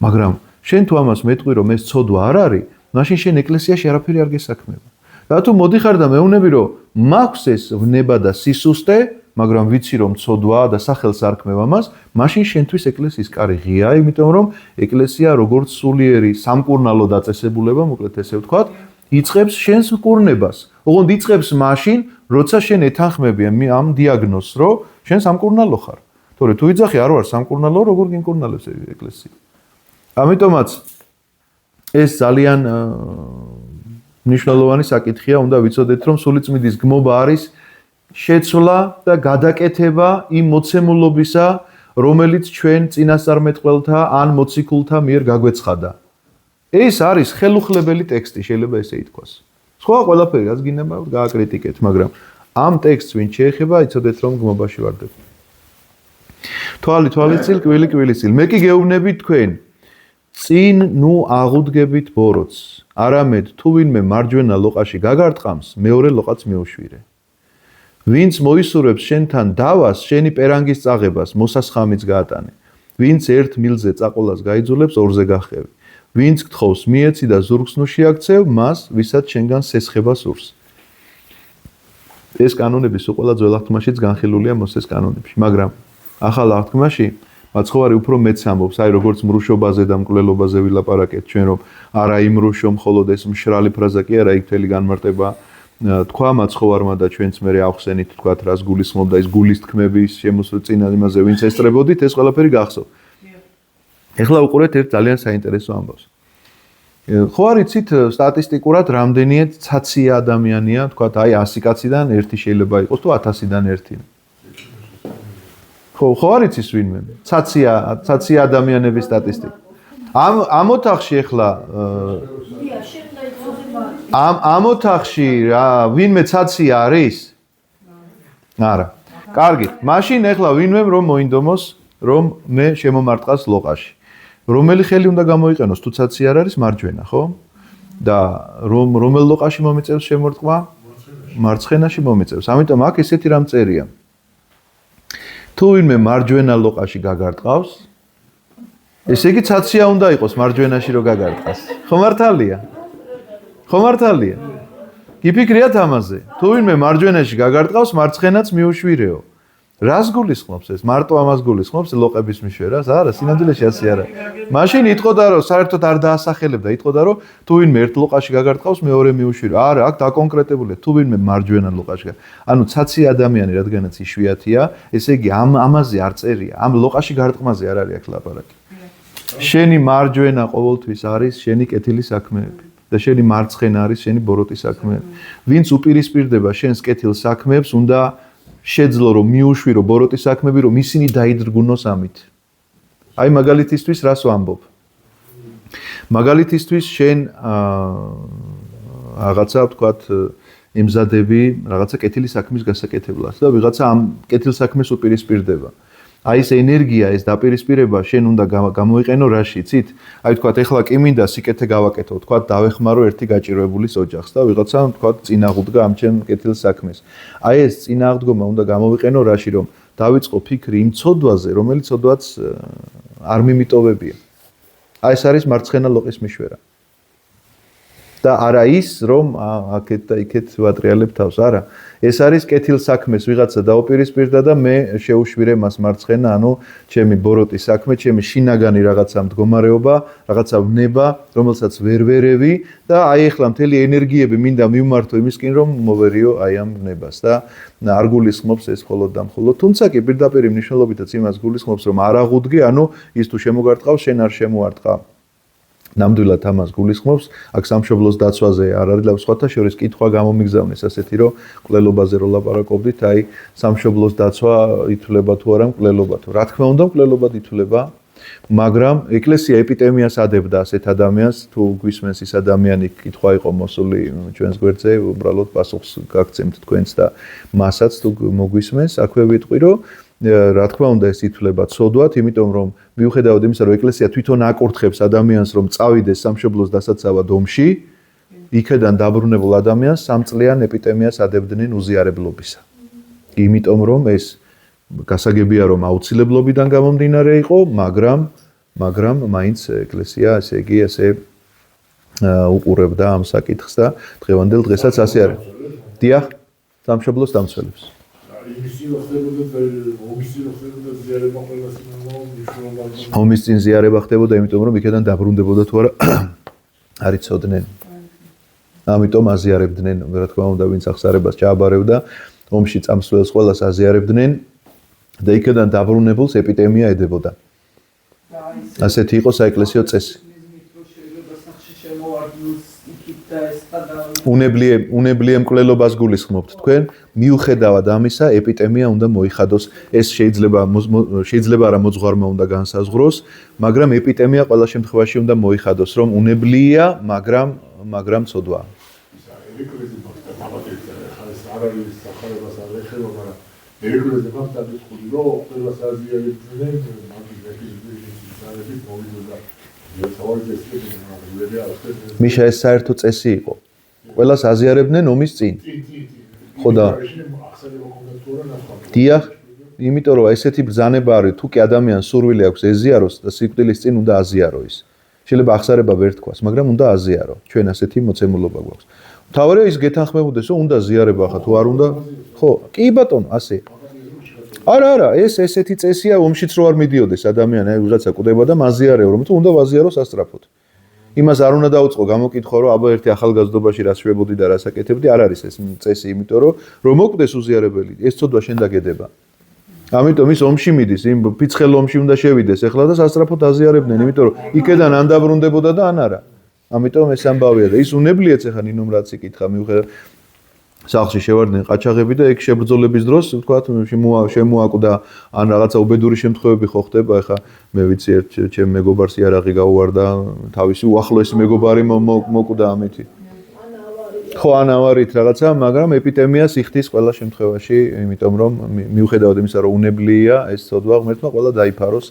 მაგრამ შენ თუ ამას მეტყვი რომ ეს ცოდვა არ არის მაშინ შენ ეკლესიაში არაფერი არ გესაქმება და თუ მოდიხარ და მეუბნები რომ მაქვს ეს ვნება და სისუსტე მაგრამ ვიცი რომ ცოდვაა და სახელს არქმევ ამას მაშინ შენთვის ეკლესიის კარი ღიაა იმიტომ რომ ეკლესია როგორც სულიერი სამკურნალო დაწესებულება მოკლედ ესე ვთქვათ იწყებს შენს მკურნებას. ოღონდ იწყებს მაშინ, როცა შენ ეთანხმები ამ დიაგნოზს, რომ შენ სამკურნალო ხარ. თორე თუ იძახი არ ვარ სამკურნალო, როგორ გინკურნალებს ეკლესია. ამიტომაც ეს ძალიან მნიშვნელოვანი საკითხია, უნდა ვიცოდეთ, რომ სულიწმიდის გმობა არის შეცვლა და გადაკეთება იმ მოცემულობისა, რომელიც ჩვენ წინასწარმეტყველთა ან მოციქულთა მიერ გაგვეცხადა. ეს არის ხელუხლებელი ტექსტი, შეიძლება ესე ითქვას. სხვა ყველაფერი რაც გინდა გააკრიტიკეთ, მაგრამ ამ ტექსტს ვინ შეეხება, იცოდეთ რომ გმობაში ვარდებ. თვალის წილ, კვილის წილ. მე კი გეუბნები თქვენ, წინ ნუ აღუდგებით ბოროტს, არამედ თუ ვინმე მარჯვენა ლოყაში გაგარტყამს, მეორე ლოყაც მეუშვირე. ვინც მოისურვებს შენთან დავას, შენი პერანგის წაღებას, მოსასხამიც გაატანე. ვინც ერთ მილზე წაყოლას გაიძულებს, ორზე გახევი. ვინც გთხოვს მიეცი და ზურგს ნუ შეაქცევ, მას, ვისაც შენგან სესხება სურს. ეს კანონები სულ ყველა ძველ აღთქმაშიც განხილულია მოსეს კანონებში, მაგრამ ახალ აღთქმაში მაცხოვარი უფრო მეც ამბობს, აი როგორც მრუშობაზე და მკვლელობაზე ვილაპარაკეთ ჩვენ, რომ არა იმრუშო, მხოლოდ ეს მშრალი ფრაზა კი არა, იქ მთელი განმარტება თქვა მაცხოვარმა და ჩვენც მე ახსენით თქვათ რას გულისხმობდა ის გულის თქმების შემოსწინა იმაზე ვინც ესწრებოდით ეს ყველაფერი გახსოვთ. ეხლა უყურეთ ერთ ძალიან საინტერესო ამბავს. ხო არ იცით სტატისტიკურად რამდენია ცაცია ადამიანია, თქვათ აი 100 კაციდან ერთი შეიძლება იყოს თუ 1000-დან ერთი. ხო არ იცის ვინმე? ცაცია ადამიანების სტატისტიკა. ამ ოთახში ეხლა ამ ოთახში რა ვინმე ცაცია არის? არა. კარგი. მაშინ ეხლა ვინმე რომ მოინდომოს რომ მე შემომარტყას ლოყაში. რომელი ხელი უნდა გამოიყენოს თუ ცაცი არ არის მარჯვენა, ხო? და რომელ ლოყაში მომიწევს შემორტყმა? მარცხენაში მომიწევს. ამიტომ აქ ესეთი რამ წერია. თუ ვინმე მარჯვენა ლოყაში გაგარტყავს, ესე იგი ცაცია უნდა იყოს მარჯვენაში რომ გაგარტყას. ხო მართალია? ხო მართალია? გიფიქრიათ ამაზე. თუ ვინმე მარჯვენაში გაგარტყავს, მარცხენაც მიუშვირეო. რას გულისხმობს ეს? მარტო ამას გულისხმობს ლოყების მიშვერას? არა, სინამდვილეში ასე არა. მაშინ იტყოდა რომ საერთოდ არ დაასახელებდა, იტყოდა რომ თუ ვინმე ერთ ლოყაში გაგარტყავს, მეორე მიუშვირო. არა, აქ დაკონკრეტებულია, თუ ვინმე მარჯვენა ლოყაში. ანუ ცაცი ადამიანი, რადგანაც იშვიათია, ესე იგი ამაზე არ წერია, ამ ლოყაში გარტყმაზე არ არის აქ ლაპარაკი. შენი მარჯვენა ყოველთვის არის შენი კეთილი საქმეები და შენი მარცხენა არის შენი ბოროტი საქმეები. ვინც უპირისპირდება შენს კეთილ საქმეებს, უნდა შეძლო რომ მიუშვირო ბოროტის საქმეები, რომ ისინი დაიძრგუნოს ამით. აი მაგალითისთვის რას ვამბობ? მაგალითისთვის შენ რაღაცა ვთქვათ ემზადები რაღაცა კეთილი საქმის გასაკეთებლად და ვიღაცა ამ კეთილ საქმეს უპირისპირდება. აი ეს ენერგია, ეს დაპირისპირება შენ უნდა გამოიყენო რაში, იცით? აი ვთქვათ, ეხლა კი მინდა სიკეთე გავაკეთო, ვთქვათ, დავეხმარო ერთი გაჭირვებულის ოჯახს და ვიღაცა ვთქვათ, წინაღუდგა ამ ჩემ კეთილ საქმეს. აი ეს წინაღდგომა უნდა გამოვიყენო რაში, რომ დავიწყო ფიქრი იმ ცოდვაზე, რომელიც ცოდვაც არ მიმიტოვებია. აი ეს არის მარცხენა ლოყის მიშვერა. და არა ის, რომ აქეთ და იქეთ ვატრიალებ თავს, არა. ეს არის კეთილ საქმეს ვიღაცა დაუპირისპირდა და მე შეუშვირე მას მარცხენა, ანუ ჩემი ბოროტის საქმე, ჩემი შინაგანი რაღაცა მდგომარეობა, რაღაცა ვნება, რომელსაც ვერ ვერევი და აი ახლა მთელი ენერგიები მინდა მივმართო იმისკენ, რომ მოვერიო აი ამ ვნებას და არ გულისხმობს ეს მხოლოდ და მხოლოდ. თუმცა კი პირდაპირ მნიშვნელობითაც იმას გულისხმობს, რომ არ აღუდგე, ანუ ის თუ შემოგარტყავს, შენ არ შემოარტყა. ნამდვილად ამას გულისხმობს, აქ სამშობლოს დაცვაზე არ არის და სხვათა შორის კითხვა გამომიგზავნეს ასეთი, რომ მკვლელობაზე რო ლაპარაკობდით, აი სამშობლოს დაცვა ითვლება თუ არა მკვლელობა თუ. რა თქმა უნდა, მკვლელობად ითვლება, მაგრამ ეკლესია ეპიდემიას ადებდა ასეთ ადამიანს, თუ გვისმენს ის ადამიანი კითხვა იყო მოსული ჩვენს გვერდზე, უბრალოდ პასუხს გაგცემთ თქვენც და მასაც თუ მოგვისმენს, აქვე ვიტყვი, რომ რა თქმა უნდა ეს ითვლება ცოდვად, იმიტომ რომ მიუხედავად იმისა, რომ ეკლესია თვითონ აკურთხებს ადამიანს, რომ წავიდეს სამშობლოს დასაცავად ომში, იქედან დაბრუნებულ ადამიანს 3 წლიან ეპიდემიას ადებდნენ უზიარებლობისა. იმიტომ რომ ეს გასაგებია რომ აუცილებლობიდან გამომდინარე იყო, მაგრამ მაინც ეკლესია ესე იგი ესე უყურებდა ამ საკითხს და დღევანდელ დღესაც ასე არის. დიახ, სამშობლოს დამცველებს. ომის წინ ზიარება ხდებოდა, იმიტომ რომ იქიდან დაბრუნდებოდა თუ არა არ იცოდნენ. ამიტომ აზიარებდნენ, რა თქმა უნდა, ვინც აღსარებას ჩააბარებდა, ომში წამსვლელს ყველას აზიარებდნენ და იქიდან დაბრუნებულს ეპიდემია ედებოდა. ასეთი იყო საეკლესიო წესი. უნებლიე მკვლელობას გულისხმობთ თქვენ, მიუხედავად ამისა, ეპიდემია უნდა მოიხადოს. ეს შეიძლება არა მოძღვარმა უნდა განსაზღვროს, მაგრამ ეპიდემია ყველა შემთხვევაში უნდა მოიხადოს, რომ უნებლიეა, მაგრამ ცოდვაა. ერეკლეზე მაგდადის ხუდი რო ყველა საზიარებდნენ მიშა ეს საერთო წესი იყო. ყველას აზიარებდნენ ომის წინ. ხო და დიახ, იმიტომ რომ ესეთი ბრძანება არის, თუ კი ადამიანს სურვილი აქვს ეზიაროს და სიკვდილის წინ უნდა აზიარო ის. შეიძლება აღსარება ვერ თქვას, მაგრამ უნდა აზიარო. ჩვენ ასეთი მოცემულობა გვაქვს. მთავარია ის გეთანხმებოდეს, რომ უნდა ზიარება ხა თუ არ უნდა. ხო, კი ბატონო, ასე. არა, ესეთი წესია ომშიც რო არ მიდიოდეს ადამიანი, აი ვიღაცა კვდება და მაზიარეო, რომ თუ უნდა ვაზიაროს ასწრაფოდ. იმას არ უნდა დაუწყო გამოკითხვა, რომ აბა ერთი ახალგაზრდობაში რა შვებოდი და რა საკეთებდი, არ არის ეს წესი, იმიტომ რომ მოკვდეს უზიარებელი, ეს ცოდვა შენ დაგედება. ამიტომ ის ომში მიდის, იმ ფიცხელ ომში უნდა შევიდეს ახლა და სასწრაფოდ აზიარებდნენ, იმიტომ რომ იქედან ან დაბრუნდებოდა და ან არა. ამიტომ ეს ამბავია და ის უნებლიეც ახლა ნინომ რაც იკითხა, მიუხედავად სახლში შევარდნენ ყაჩაღები და ეგ შებრძოლების დროს ვთქვათ შემოაკვდა ან რაღაცა უბედური შემთხვევები ხო ხდება ახლა მე ვიცი ერთ ჩემ მეგობარს იარაღი გაუვარდა თავისი უახლოესი მეგობარი მოკვდა ამითი ხო ან ავარით რაღაცა მაგრამ ეპიდემიას იხდის ყველა შემთხვევაში იმიტომ რომ მიუხედავად იმისა რომ უნებლიეა ეს ცოდვა ღმერთმა ყველა დაიფაროს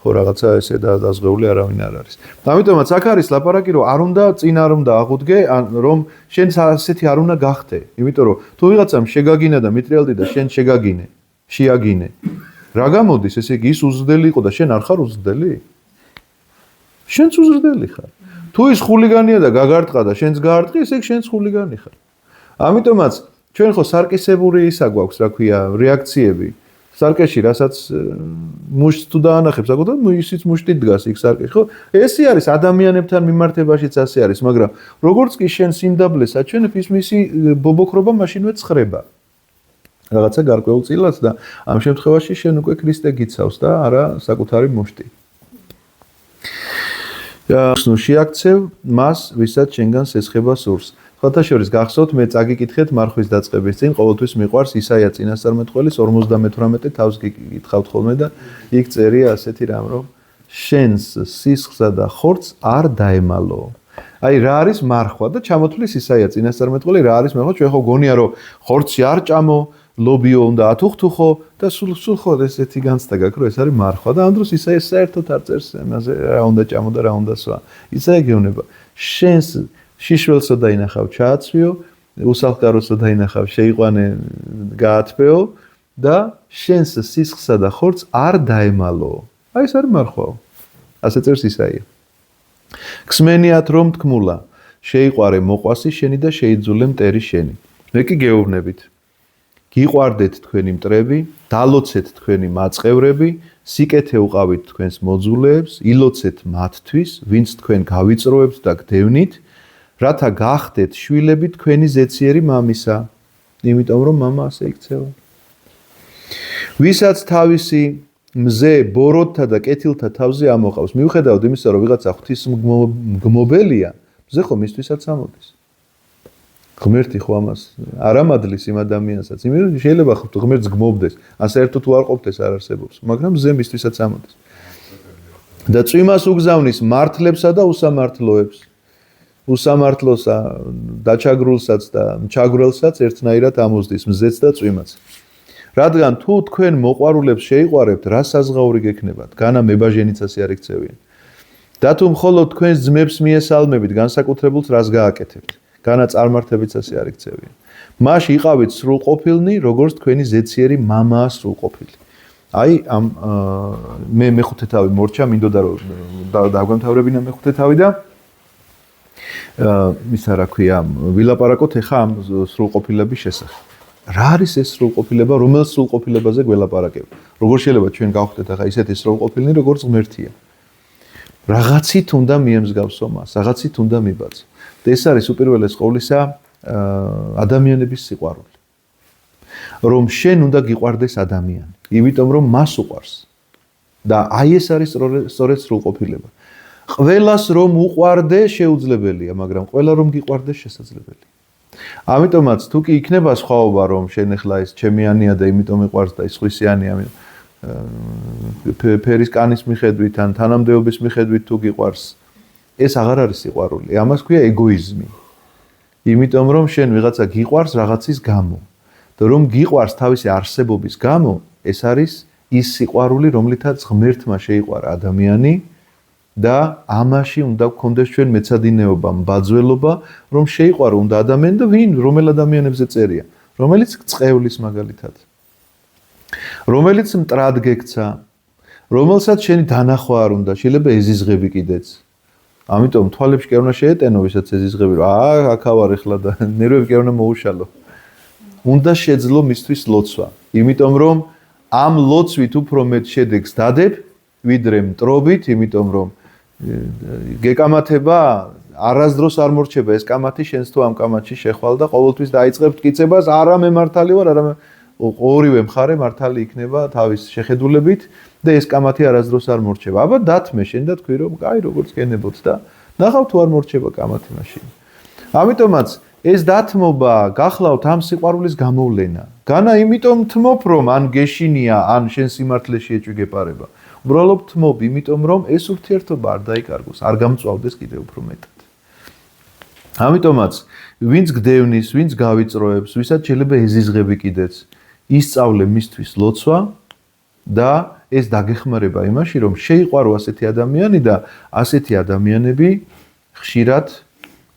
ხო რაღაცა ესე დაზღვეული არავინ არ არის. ამიტომაც აქ არის ლაპარაკი რომ არ უნდა წინ არ უნდა აღუდგე ან რომ შენ ასეთი არ უნდა გახდე. იმიტომ რომ თუ ვიღაცამ შეგაგინა და მიტრიალდი და შენ შეგაგინე, შეაგინე. რა გამოდის ესე იგი ის უზრდელი იყო და შენ არ ხარ უზრდელი? შენც უზრდელი ხარ. თუ ის ხულიგანია და გაგარტყა და შენც გაარტყი, ესე იგი შენც ხულიგანი ხარ. ამიტომაც ჩვენ ხო სარკისებური ისა გვაქვს, რა ქვია, რეაქციები. სარკეში, რასაც მუშტს თუ დაანახებს, აკეთებ, ისიც მუშტით დგას იქ სარკეში, ხო? ესე არის ადამიანებთან მიმართებაშიც ასე არის, მაგრამ როგორც კი შენ სიმდაბლეს აჩვენებ, ის მისი ბობოქრობა მაშინვე ცხრება. რაღაცა გარკვეულ წილად და ამ შემთხვევაში შენ უკვე ქრისტე გიცავს და არა საკუთარი მუშტი. შეაქცევ მას, ვისაც შენგან სესხება სურს. ხოთაშორის გახსოვთ მე წაგიკითხეთ მარხვის დაწყების წინ ყოველთვის მიყვარს ისაია წინასწარმეტყველის 58 თავს გიკითხავთ ხოლმე და იქ წერია ასეთი რამ რომ შენს სისხლსა და ხორცს არ დაემალო. აი რა არის მარხვა და ჩამოთვლის ისაია წინასწარმეტყველი რა არის მარხვა ჩვენ ხო გონია რომ ხორცი არ ჭამო ლობიო უნდა ათუხთუხო და სულ ხო ესეთი განცდა გაქვს რომ ეს არის მარხვა და ამ დროს ისაია საერთოდ არ წერს ამაზე რა უნდა ჭამო და რა უნდა სვა. ისაია გეუბნება შენს შიშველსო დაინახავ ჩააცვიო, უსახლკაროსო დაინახავ შეიყვანე გაათბეო და შენს სისხლსა და ხორცს არ დაემალო. აი ეს არის მარხვაო. ასე წერს ისაია. ქსმენიათ რომ თქმულა, შეიყვარე მოყვასი შენი და შეიძულე მტერი შენი. მე კი გეუბნებით. გიყვარდეთ თქვენი მტრები, დალოცეთ თქვენი მაწყევრები, სიკეთე უყავით თქვენს მოძულეებს, ილოცეთ მათთვის, ვინც თქვენ გავიწროებთ და გდევნით. რათა გახდეთ შვილები თქვენი ზეციერი მამისა, იმიტომ რომ მამა ასე იქცევა. ვისაც თავისი მზე ბოროტთა და კეთილთა თავზე ამოყავს, მიუხედავად იმისა, რომ ვიღაცა ღვთისმგმობელია, მზე ხო მისთვისაც ამოდის. ღმერთი ხო ამას არ ამადლის იმ ადამიანსაც, იმიტომ რომ შეიძლება ხო ღმერთს გმობდეს, ან საერთოდ არ ყოფდეს არ არსებობს, მაგრამ მზე მისთვისაც ამოდის. და წვიმას უგზავნის მართლებსა და უსამართლოებს. უსამართლოსა დაჩაგრულსაც და მჩაგვრელსაც ერთნაირად ამოსდის მზეც და წვიმაც. რადგან თუ თქვენ მოყვარულებს შეიყვარებთ, რა საზღაური გექნებათ? განა მებაჟენიც ასე არ იქცევიან. და თუ მხოლოდ თქვენს ძმებს მიესალმებით, განსაკუთრებულს რას გააკეთებთ? განა წარმართებიც ასე არ იქცევიან. მაშ იყავით სრულყოფილნი, როგორც თქვენი ზეციერი მამაა სრულყოფილი. აი ამ მე მეხუთე თავი მორჩა, მინდოდა რომ დაგვემთავრებინა მეხუთე თავი და ისა რა ქვია, ვილაპარაკოთ ახლა ამ სრულყოფილების შესახებ. რა არის ეს სრულყოფილება, რომელ სრულყოფილებაზე გველაპარაკებ? როგორ შეიძლება ჩვენ გავხდეთ ახლა ისეთი სრულყოფილნი, როგორც ღმერთია? რაღაცით უნდა მიემსგავსო მას, რაღაცით უნდა მიბაძო. ეს არის უპირველეს ყოვლისა ადამიანების სიყვარული. რომ შენ უნდა გიყვარდეს ადამიანი, იმიტომ რომ მას უყვარს. და აი ეს არის სწორედ სრულყოფილება. ყველას რომ უყვარდე შეუძლებელია, მაგრამ ყველა რომ გიყვარდეს შესაძლებელია. ამიტომაც თუ კი იქნება სხვაობა რომ შენ ახლა ეს ჩემიანია და იმიტომ მიყვარს და ის ხვისიანია ფერის კანის მიხედვით ან თანამდებობის მიხედვით თუ გიყვარს ეს აღარ არის სიყვარული. ამას ქვია ეგოიზმი. იმიტომ რომ შენ ვიღაცა გიყვარს რაღაცის გამო. და რომ გიყვარს თავისი არსებობის გამო, ეს არის ის სიყვარული, რომლითაც ღმერთმა შეიყვარა ადამიანი და ამაში უნდა გქონდეს ჩვენ მეცადინეობა, ბაძველობა, რომ შეიყვარო უნდა ადამიანი და ვინ, რომელ ადამიანებზე წერია, რომელიც წყევლის მაგალითად. რომელიც მტრად გექცა, რომელსაც შენი დანახვა არ უნდა, შეიძლება ეზიზღები კიდეც. ამიტომ თვალებში კი არ უნდა შეეტენო, ვისაც ეზიზღები, რა, აქ ავარ ახლა და ნერვები კი არ უნდა მოუშალო. უნდა შეძლო მისთვის ლოცვა, იმიტომ რომ ამ ლოცვით უფრო მეტ შედეგს დადებ, ვიდრე მტრობით, იმიტომ რომ გეკამათება არასდროს არ მორჩება ეს კამათი შენს თუ ამ კამათში შეხვალ და ყოველთვის დაიწყებ მტკიცებას, არა მე მართალი ვარ, არა ორივე მხარე მართალი იქნება თავის შეხედულებით და ეს კამათი არასდროს არ მორჩება. აბა დათმე შენ და თქვი რომ კაი როგორც გენებოთ და ნახავ თუ არ მორჩება კამათი მაშინ. ამიტომაც ეს დათმობა გახლავთ ამ სიყვარულის გამოვლენა. განა იმიტომ თმობ რომ ან გეშინია, ან შენ სიმართლეში ეჭვი გეპარება. უბრალოდ თმობ, იმიტომ რომ ეს ურთიერთობა არ დაიკარგოს, არ გამწვავდეს კიდევ უფრო მეტად. ამიტომაც ვინც გდევნის, ვინც გავიწროებს, ვისაც შეიძლება ეზიზღები კიდეც, ისწავლე მისთვის ლოცვა და ეს დაგეხმარება იმაში, რომ შეიყვარო ასეთი ადამიანი და ასეთი ადამიანები ხშირად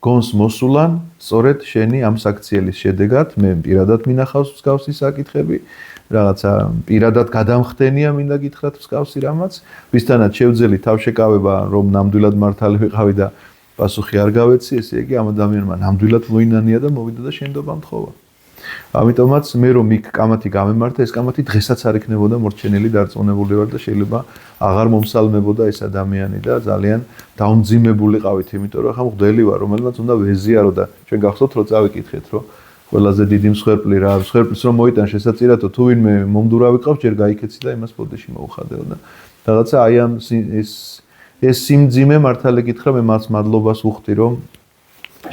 გონს მოსულან სწორედ შენი ამ საქციელის შედეგად, მე პირადად მინახავს მსგავსი საკითხები, რაღაცა პირადად გადამხდენია მინდა გითხრათ მსგავსი რამაც, ვისთანაც შევძელი თავშეკავება, რომ ნამდვილად მართალი ვიყავი და პასუხი არ გავეცი, ესე იგი ამ ადამიანმა ნამდვილად მოინანია და მოვიდა და შენდობა მთხოვა. ამიტომაც მე რომ იქ კამათი გამემართა, ეს კამათი დღესაც არ იქნებოდა მორჩენილი, დარწმუნებული ვარ და შეიძლება აღარ მომსალმებოდა ეს ადამიანი და ძალიან დაუმძიმებულიყავით, იმიტომ რომ ახლა მღვდელი ვარ, რომელმაც უნდა ვეზიარო და ჩვენ გახსოვთ რომ წავიკითხეთ, რომ ყველაზე დიდი მსხვერპლი რა, მსხვერპლის რომ მოიტან შესაძირათო, თუ ვინმე მომდურავი ყავს, ჯერ გაიქეცი და იმას ბოდიში მოუხადეო და რაღაცა აი ამ ეს სიმძიმე მართალი გითხრა, მე მას მადლობას ვუხდი, რომ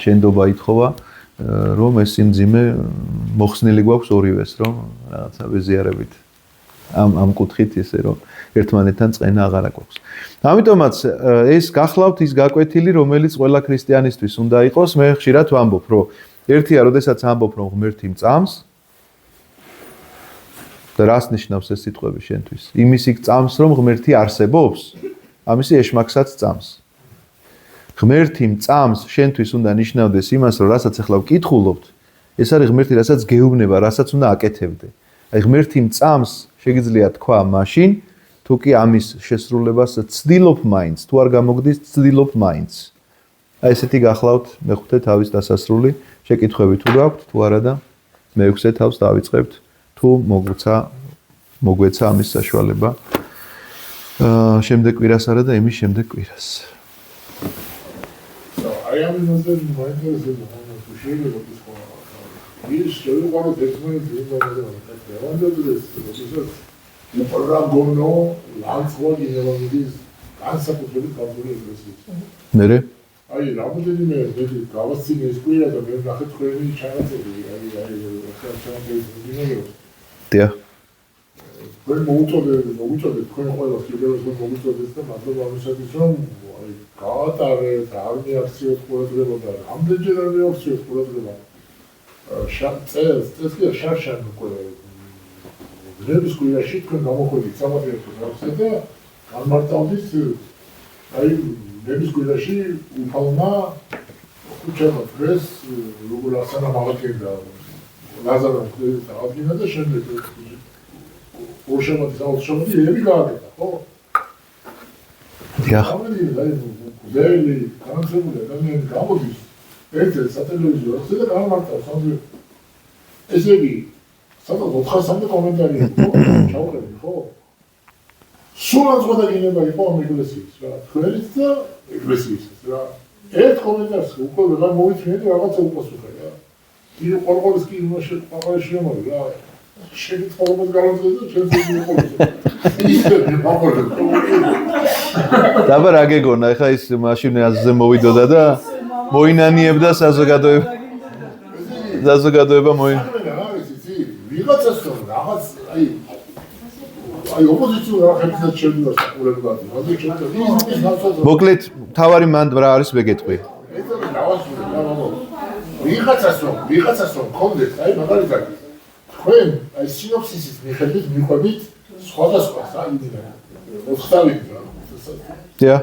შენდობა ითხოვა, რომ ეს სიმძიმე მოხსნილი გვაქვს ორივეს, რომ რაღაცა ვეზიარებით ამ კუთხით ესე რომ ერთმანეთთან წენა აღარ აქვს. ამიტომაც ეს გახლავთ ის გაკვეთილი, რომელიც ყველა ქრისტიანისთვის უნდა იყოს, მე ხშირად ვამბობ, რომ ერთია, როდესაც ამბობ, რომ ღმერთი მწამს და რას ნიშნავს ეს სიტყვები შენთვის? იმის იქ წამს, რომ ღმერთი არსებობს, ამისი ეშმაკსაც წამს. ღმერთი მწამს შენთვის უნდა ნიშნავდეს იმას, რომ რასაც ახლა ვკითხულობთ, ეს არის ღმერთი, რასაც გეუბნება, რასაც უნდა აკეთებდე. აი ღმერთი მწამს შეგიძლია თქვა მაშინ, თუ კი ამის შესრულებას ცდილობ მაინც, თუ არ გამოგდის, ცდილობ მაინც. აი ესეთი გახლავთ მეხუთე თავის დასასრული შეკითხვები თუ გაქვთ, თუ არა და მეექვსე თავს დავიწყებთ, თუ მოგვეცა ამის საშუალება. შემდეგ კვირას არა და იმის შემდეგ კვირას. აი ამ იმაზე მაინტერესებს თუ შეიძლება ის ხო ის შეუყვარო დეცმენტი იმდენად უპრაგონო ლანცვოდი ნელონის განსაკუთრებით გამძლე ეკლესიის. მერე? აი რამოდენიმე მეტი გავასწინე ეს კვირა და მე ნახეთ თქვენი ჩანაწერი, აი ჩანაწერი. დიახ. თქვენ მოუწოდეთ თქვენ ყველას კიდევ მოუწოდეთ და მადლობა ამისათვის რომ აი გაატარეთ არ მიაქციოთ ყურადღება და რამდენჯერ არ მიაქციოთ ყურადღება წელს კი შარშან უკვე დღეების კვირაში თქვენ გამოходით სამართლიანობას და განმარტავდით აი დღეების კვირაში უფალმა უჩვენო დღეს როგორ ასანა მაღალკენდა ლაზაროს აღდგენა და შემდეგ ორშაბათის აუცილებლად ები გააკეთა, ხო? დიახ. ძელი, განსაკუთრებული ადამიანი გამოდის ერთ-ერთ სატელევიზიო არხზე და გამარტავს ამბობ. ესე იგი, სადაც 400 კომენტარი იყო, ჩავყევი, ხო? სულ სხვა გინება იყო ამ ეკლესიის, რა, თქვენიც და ეკლესიისიც, რა. ერთ კომენტარს უკვე რა მოვიწვიეთ რაღაცა უპასუხე რა. იგი ყორყორის კი იმაში ყორყორში ამორი რა. შეგით ყორყორს განაცხადა და ჩვენ ზოგიერთი ისე მეყორყორს. დაბა რა გეგონა, ეხლა ის მაშინ აზზე მოვიდოდა და მოინანიებდა საზოგადოება მოინ. ვიღაცას რაღაც აი ოპოზიციურ რაღაცას შეიძლება საკურებულად. რადგან შეიძლება მოკლედ თავარი მანდ რა არის მეგეთყვი. ვიღაცას რომ კონდეთ, აი მაგალითად თქვენ აი სინოფსისის მიხედვით მიყვებით სხვადასხვა საიდეა. მოხსავით რა. დიახ.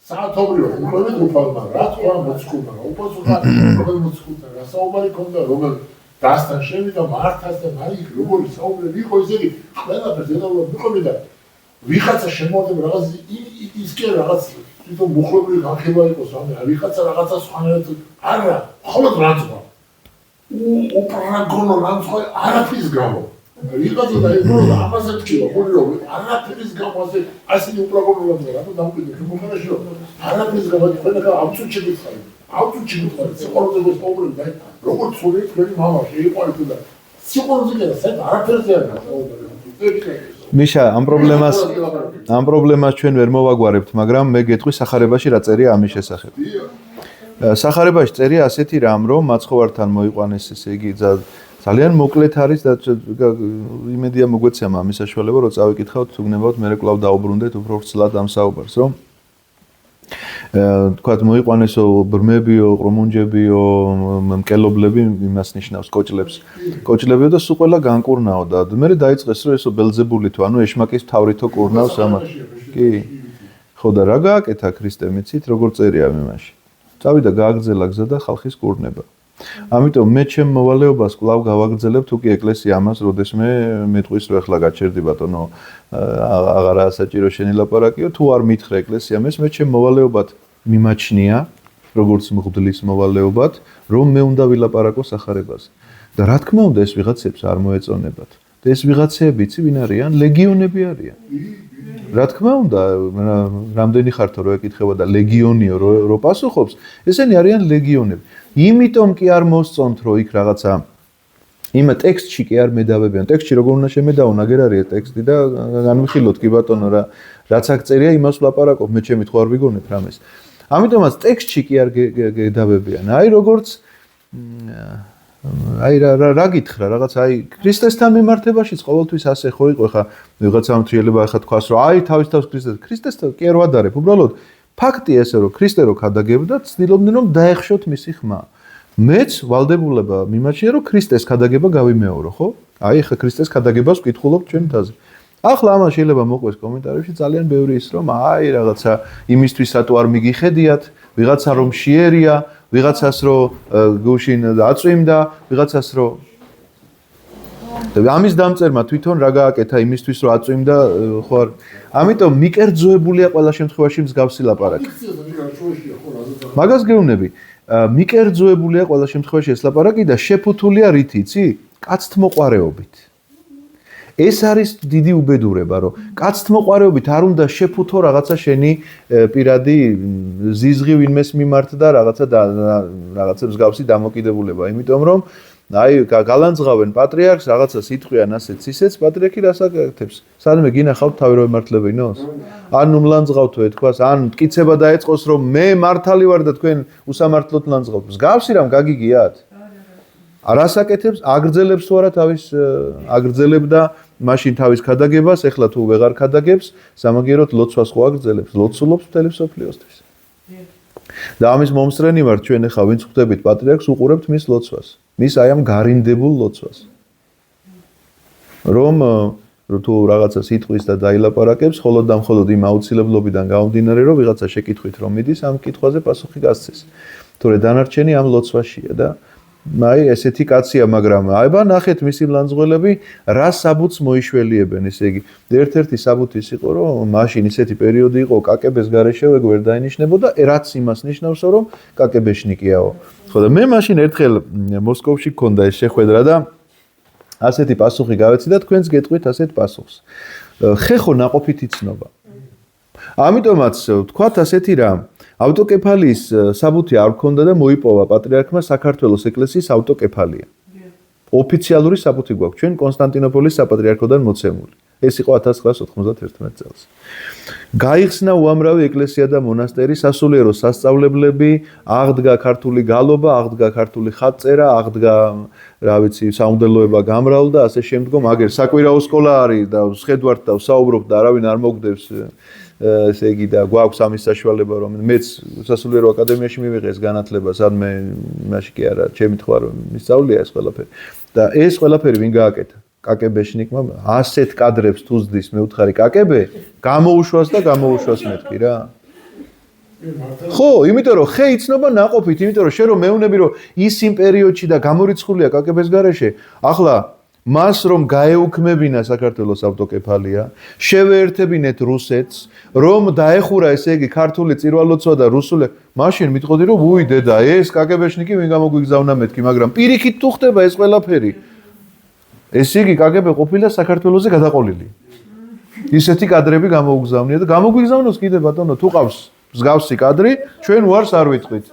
საათობრივად მიყვებით უფალმა, რა თქვა მოციქულმა, უპასუხა რომელ მოციქულთან რა საუბარი ქონდა, რომელ დასთან შევიდა მართას და მაი როგორი საუბრები იყო ისეთი ყველაფერს დედაულად მიყვები და ვიღაცა შემოადება რაღაც ის კი რაღაც თვითონ მოხლებრივი განხილვა იყოს რამე ვიღაცა რაღაცა სხვანაირად არა მხოლოდ რანცვა უპრაგონო რანცვა არაფრის გამო ვიღაცა და ეგრე ამაზე თქვა მოდი რომ არაფრის გამო ასეთი უპრაგონო რანცვა რატო დამკვიდრე შემოხარაში რომ არაფრის გამო ყველა აბსოლუტურად შეგეცხარი აბსოლუტურად სიყვარულზე საუბრობ და როგორც ხური თქვენი მამა შეიყვარეთ და სიყვარულზე და საერთოდ არაფერზე არ გასაუბრებთ მიშა, ამ პრობლემას ჩვენ ვერ მოვაგვარებთ, მაგრამ მე გეტყვი სახარებაში რა წერია ამის შესახებ. სახარებაში წერია ასეთი რამ, რომ მაცხოვართან მოიყვანეს ესე იგი ძალიან მოკლედ არის და იმედია მოგვეცემ ამის საშუალება, რომ წავიკითხავთ, უგნებავთ, მე კვლავ დაუბრუნდეთ უფრო ვრცლად ამ საუბარს, რომ თქვათ მოიყვანესო ბრმებიო, ყრომუნჯებიო, მკელობლები იმას ნიშნავს კოჭლებიო და სულ ყველა განკურნაო და მე დაიწყეს რომ ესო ბელზებული თუ ანუ ეშმაკის თავრითო კურნავს ამას. კი. ხო და რა გააკეთა ქრისტე მიცით როგორ წერია იმაში. წავიდა გააგრძელა გზა და ხალხის კურნება. ამიტომ მე ჩემ მოვალეობას კვლავ გავაგრძელებ თუ კი ეკლესია ამას როდესმე მეტყვის რომ ახლა გაჩერდი ბატონო აღარა საჭირო შენი ლაპარაკიო თუ არ მითხრე ეკლესიამ ეს მე ჩემ მოვალეობად მიმაჩნია როგორც მღვდლის მოვალეობად რომ მე უნდა ვილაპარაკო სახარებაზე და რა თქმა უნდა ეს ვიღაცებს არ მოეწონებათ და ეს ვიღაცები იცი ვინ არიან ლეგიონები არიან რა თქმა უნდა რამდენი ხართო რო ეკითხება და ლეგიონიო რო პასუხობს ესენი არიან ლეგიონები იმიტომ კი არ მოსწონთ რომ იქ რაღაცა იმ ტექსტში კი არ მედავებიან ტექსტში როგორ უნდა შემედავო ნაგერ არის ტექსტი და განვიხილოთ კი ბატონო რა რაც აქ წერია იმას ვლაპარაკობ მე ჩემი თქვა არ ვიგონებ რამეს ამიტომაც ტექსტში კი არ გედავებიან აი როგორც აი რა გითხრა რაღაც აი ქრისტესთან მიმართებაშიც ყოველთვის ასე ხო იყო ხა ვიღაცა ამთრიელება ხა თქვას რომ აი თავის ქრისტესთან კი არ ვადარებ უბრალოდ ფაქტია ესე რომ ქრისტე რო ქადაგებდა ცდილობდნენ რომ დაეხშოთ მისი ხმა მეც ვალდებულება მიმაჩნია რომ ქრისტეს ქადაგება გავიმეორო ხო აი ხა ქრისტეს ქადაგებას ვკითხულობ ჩვენ მთაზე ახლა ამას შეიძლება მოყვეს კომენტარებში ძალიან ბევრი ის რომ აი რაღაცა იმისთვის რატო არ მიგიხედიათ ვიღაცა რომ შეერია ვიღაცას რო გუშინ აწვიმდა ვიღაცას რო ამის დამწერმა თვითონ რა გააკეთა იმისთვის რომ აწვიმდა ხო არ ამიტომ მიკერძოებულია ყველა შემთხვევაში მსგავსი ლაპარაკი მაგას გეუბნები მიკერძოებულია ყველა შემთხვევაში ეს ლაპარაკი და შეფუთულია რით იცი კაცთმოყვარეობით ეს არის დიდი უბედურება რომ კაცთმოყვარეობით არ უნდა შეფუთო რაღაცა შენი პირადი ზიზღი ვინმეს მიმართ და რაღაცა მსგავსი დამოკიდებულება იმიტომ რომ აი გალანძღავენ პატრიარქს რაღაცა სიტყვიან ასეც ისეც პატრიარქი რას აკეთებს სადმე გინახავთ თავი რომ ემართლებინოს ან უმლანძღავთო ეთქვას ან მტკიცება დაეწყოს რომ მე მართალი ვარ და თქვენ უსამართლოდ ლანძღავთ მსგავსი რამ გაგიგიათ არას აკეთებს აგრძელებს თუ არა თავის აგრძელებდა მაშინ თავის ქადაგებას ეხლა თუ ვეღარ ქადაგებს სამაგიეროდ ლოცვას ხო აგრძელებს ლოცულობს მთელი მსოფლიოსთვის და ამის მომსწრენი ვარ ჩვენ ახლა ვინც ხვდებით პატრიარქს უყურებთ მის ლოცვას მის აი ამ გარინდებულ ლოცვას რომ თუ რაღაცა სიტყვის და დაილაპარაკებს მხოლოდ და მხოლოდ იმ აუცილებლობიდან გამომდინარე რომ ვიღაცა შეკითხვით რომ მიდის ამ კითხვაზე პასუხი გასცეს თორე დანარჩენი ამ ლოცვაშია და აი ესეთი კაცია მაგრამ აიბა ნახეთ მისი ლანძღველები რა საბუთს მოიშველიებენ ესე იგი ერთ-ერთი საბუთი ის იყო რომ მაშინ ისეთი პერიოდი იყო კაკებეს გარეშე ვერ დაინიშნებოდა რაც იმას ნიშნავს რომ კაკებეშნიკიაო ხო და მე მაშინ ერთხელ მოსკოვში გქონდა ეს შეხვედრა და ასეთი პასუხი გავეცი და თქვენს გეტყვით ასეთ პასუხს ხეხო ნაყოფითი ცნობა ამიტომაც ვთქვათ ასეთი რამ ავტოკეფალიის საბუთი არ ჰქონდა და მოიპოვა პატრიარქმა საქართველოს ეკლესიის ავტოკეფალია. ოფიციალური საბუთი გვაქვს ჩვენ კონსტანტინოპოლის საპატრიარქოდან მოცემული. ეს იყო 1991 წელს. გაიხსნა უამრავი ეკლესია და მონასტერი, სასულიერო სასწავლებლები, აღდგა ქართული გალობა, აღდგა ქართული ხატწერა, აღდგა, რა ვიცი, საუნდელოება გამრავლდა, ასე შემდგომ, აგერ საკვირაო სკოლა არის და შედვართ და ვსაუბრობ და არავინ არ მოგდებს, ესე იგი და გვაქვს ამის საშუალება, რომ მეც სასულიერო აკადემიაში მივიღეს განათლება, სადმე იმაში კი არა, ჩემი თქვა რომ მისწავლია ეს ყველაფერი. და ეს ყველაფერი ვინ გააკეთა? კაკებეშნიკმა ასეთ კადრებს თუ ზდის მე ვთხარი კაკებე გამოუშვას და გამოუშვას მეთქი რა. ხო, იმიტომ რომ ხე იცნობა ნაყოფით, იმიტომ რომ შენ რომ მეუნები რომ ის იმ პერიოდში და გამორიცხულია კაკების გარეშე, ახლა მას რომ გაეუქმებინა საქართველოს ავტოკეფალია, შევეერთებინეთ რუსეთს, რომ დაეხურა ესე იგი ქართული წირვალოცვა და რუსული, მაშინ მიტყოდი რომ უი დედა, ეს კაკებეშნიკი ვინ გამოგვიგზავნა მეთქი, მაგრამ პირიქით თუ ხდება ეს ყველაფერი. ესე იგი კაგებე ყოფილა საქართველოზე გადაყოლილი. ისეთი კადრები გამოუგზავნია და გამოგვიგზავნოს კიდე ბატონო, თუ ყავს მსგავსი კადრი, ჩვენ უარს არ ვიტყვით.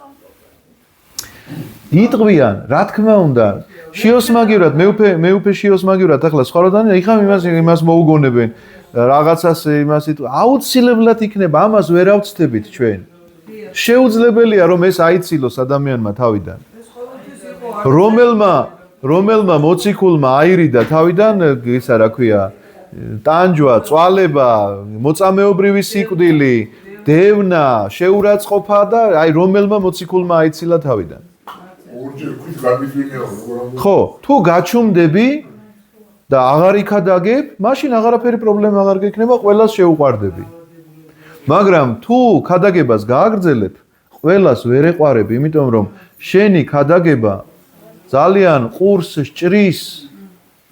იტყვიან, რა თქმა უნდა, შიოსმაგივრად, მეუფე შიოსმაგივრად, ახლა სხვადასხვათან, ეხლა იმას მოუგონებენ, რაღაცას იმას იტყვი, აუცილებლად იქნება, ამას ვერ ავწდებით ჩვენ. შეუძლებელია რომ ეს აიცილოს ადამიანმა თავიდან. რომელმა მოციქულმა აირიდა თავიდან ისა რა ქვია ტანჯვა, წვალება, მოწამეობრივი სიკვდილი, დევნა, შეურაცხყოფა და აი რომელმა მოციქულმა აიცილა თავიდან. ხო, თუ გაჩუმდები და აღარ იქადაგებ, მაშინ აღარაფერი პრობლემა აღარ გექნება, ყველას შეუყვარდები. მაგრამ თუ ქადაგებას გააგრძელებ, ყველას ვერ ეყვარებ, იმიტომ რომ შენი ქადაგება ძალიან ყურს სჭრის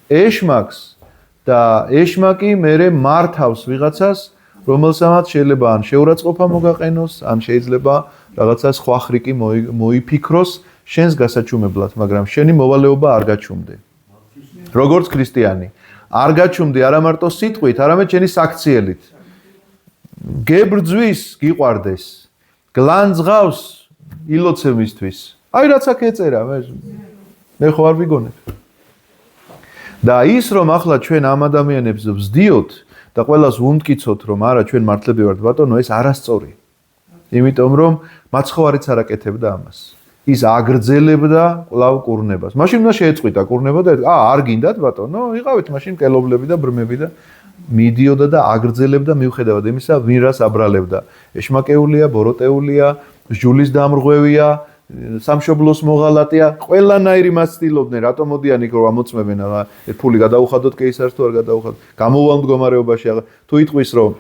ეშმაკს და ეშმაკი მერე მართავს ვიღაცას, რომელსაც შეიძლება ან შეურაცხყოფა მოგაყენოს, ან შეიძლება რაღაცა სხვა ხრიკი მოიფიქროს შენს გასაჩუმებლად, მაგრამ შენი მოვალეობა არ გაჩუმდე. როგორც ქრისტიანი, არ გაჩუმდე არა მარტო სიტყვით, არამედ შენი საქციელით. გებრძვის, გიყვარდეს, გლანძღავს ილოცემისთვის. აი რაც აქ ეწერა, მე ხო არ ვიგონებ. და ის რომ ახლა ჩვენ ამ ადამიანებს ვზდიოთ და ყველას ვუმტკიცოთ რომ არა ჩვენ მართლები ვართ ბატონო, ეს არასწორი. იმიტომ რომ მაცხოვარიც არ აკეთებდა ამას. ის აგრძელებდა კვლავ კურნებას. მაშინ უნდა შეეწყვიტა კურნება და არ გინდათ ბატონო, იყავით მაშინ კელობლები და ბრმები და მიდიოდა და აგრძელებდა მიუხედავად იმისა, ვინ რას აბრალებდა. ეშმაკეულია, ბოროტეულია, ჟულის დამრღვევია, სამშობლოს მოღალატეა, ყველანაირი მას ცდილობდნენ, რატომ მოდიან იქ რომ ამოწმებენ, ფული გადაუხადოთ კეისარს თუ არ გადაუხადოთ. გამოვალ მდგომარეობაში თუ იტყვის რომ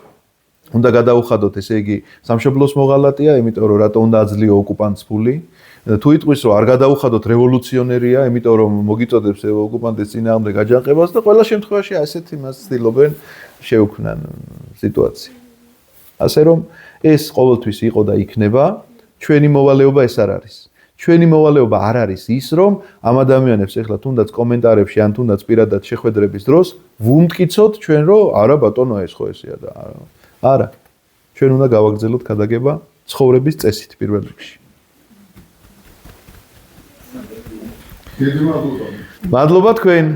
უნდა გადაუხადოთ, ესე იგი სამშობლოს მოღალატეა, იმიტომ რომ რატომ უნდა აძლიო ოკუპანტს ფული. თუ იტყვის რომ არ გადაუხადოთ რევოლუციონერია, იმიტომ რომ მოგიწოდებს ოკუპანტის წინააღმდეგ აჯანყებას და ყველა შემთხვევაში ასეთი მას ცდილობენ შეუქმნან სიტუაცია. ასე რომ ეს ყოველთვის იყო და იქნება ჩვენი მოვალეობა ეს არ არის. ჩვენი მოვალეობა არ არის ის, რომ ამ ადამიანებს ეხლა თუნდაც კომენტარებში ან თუნდაც პირადად შეხვედრების დროს ვუმტკიცოთ ჩვენ რომ არა ბატონო ეს ხო ესეა და არა. ჩვენ უნდა გავაგრძელოთ ქადაგება ცხოვრების წესით პირველ რიგში. მადლობა თქვენ.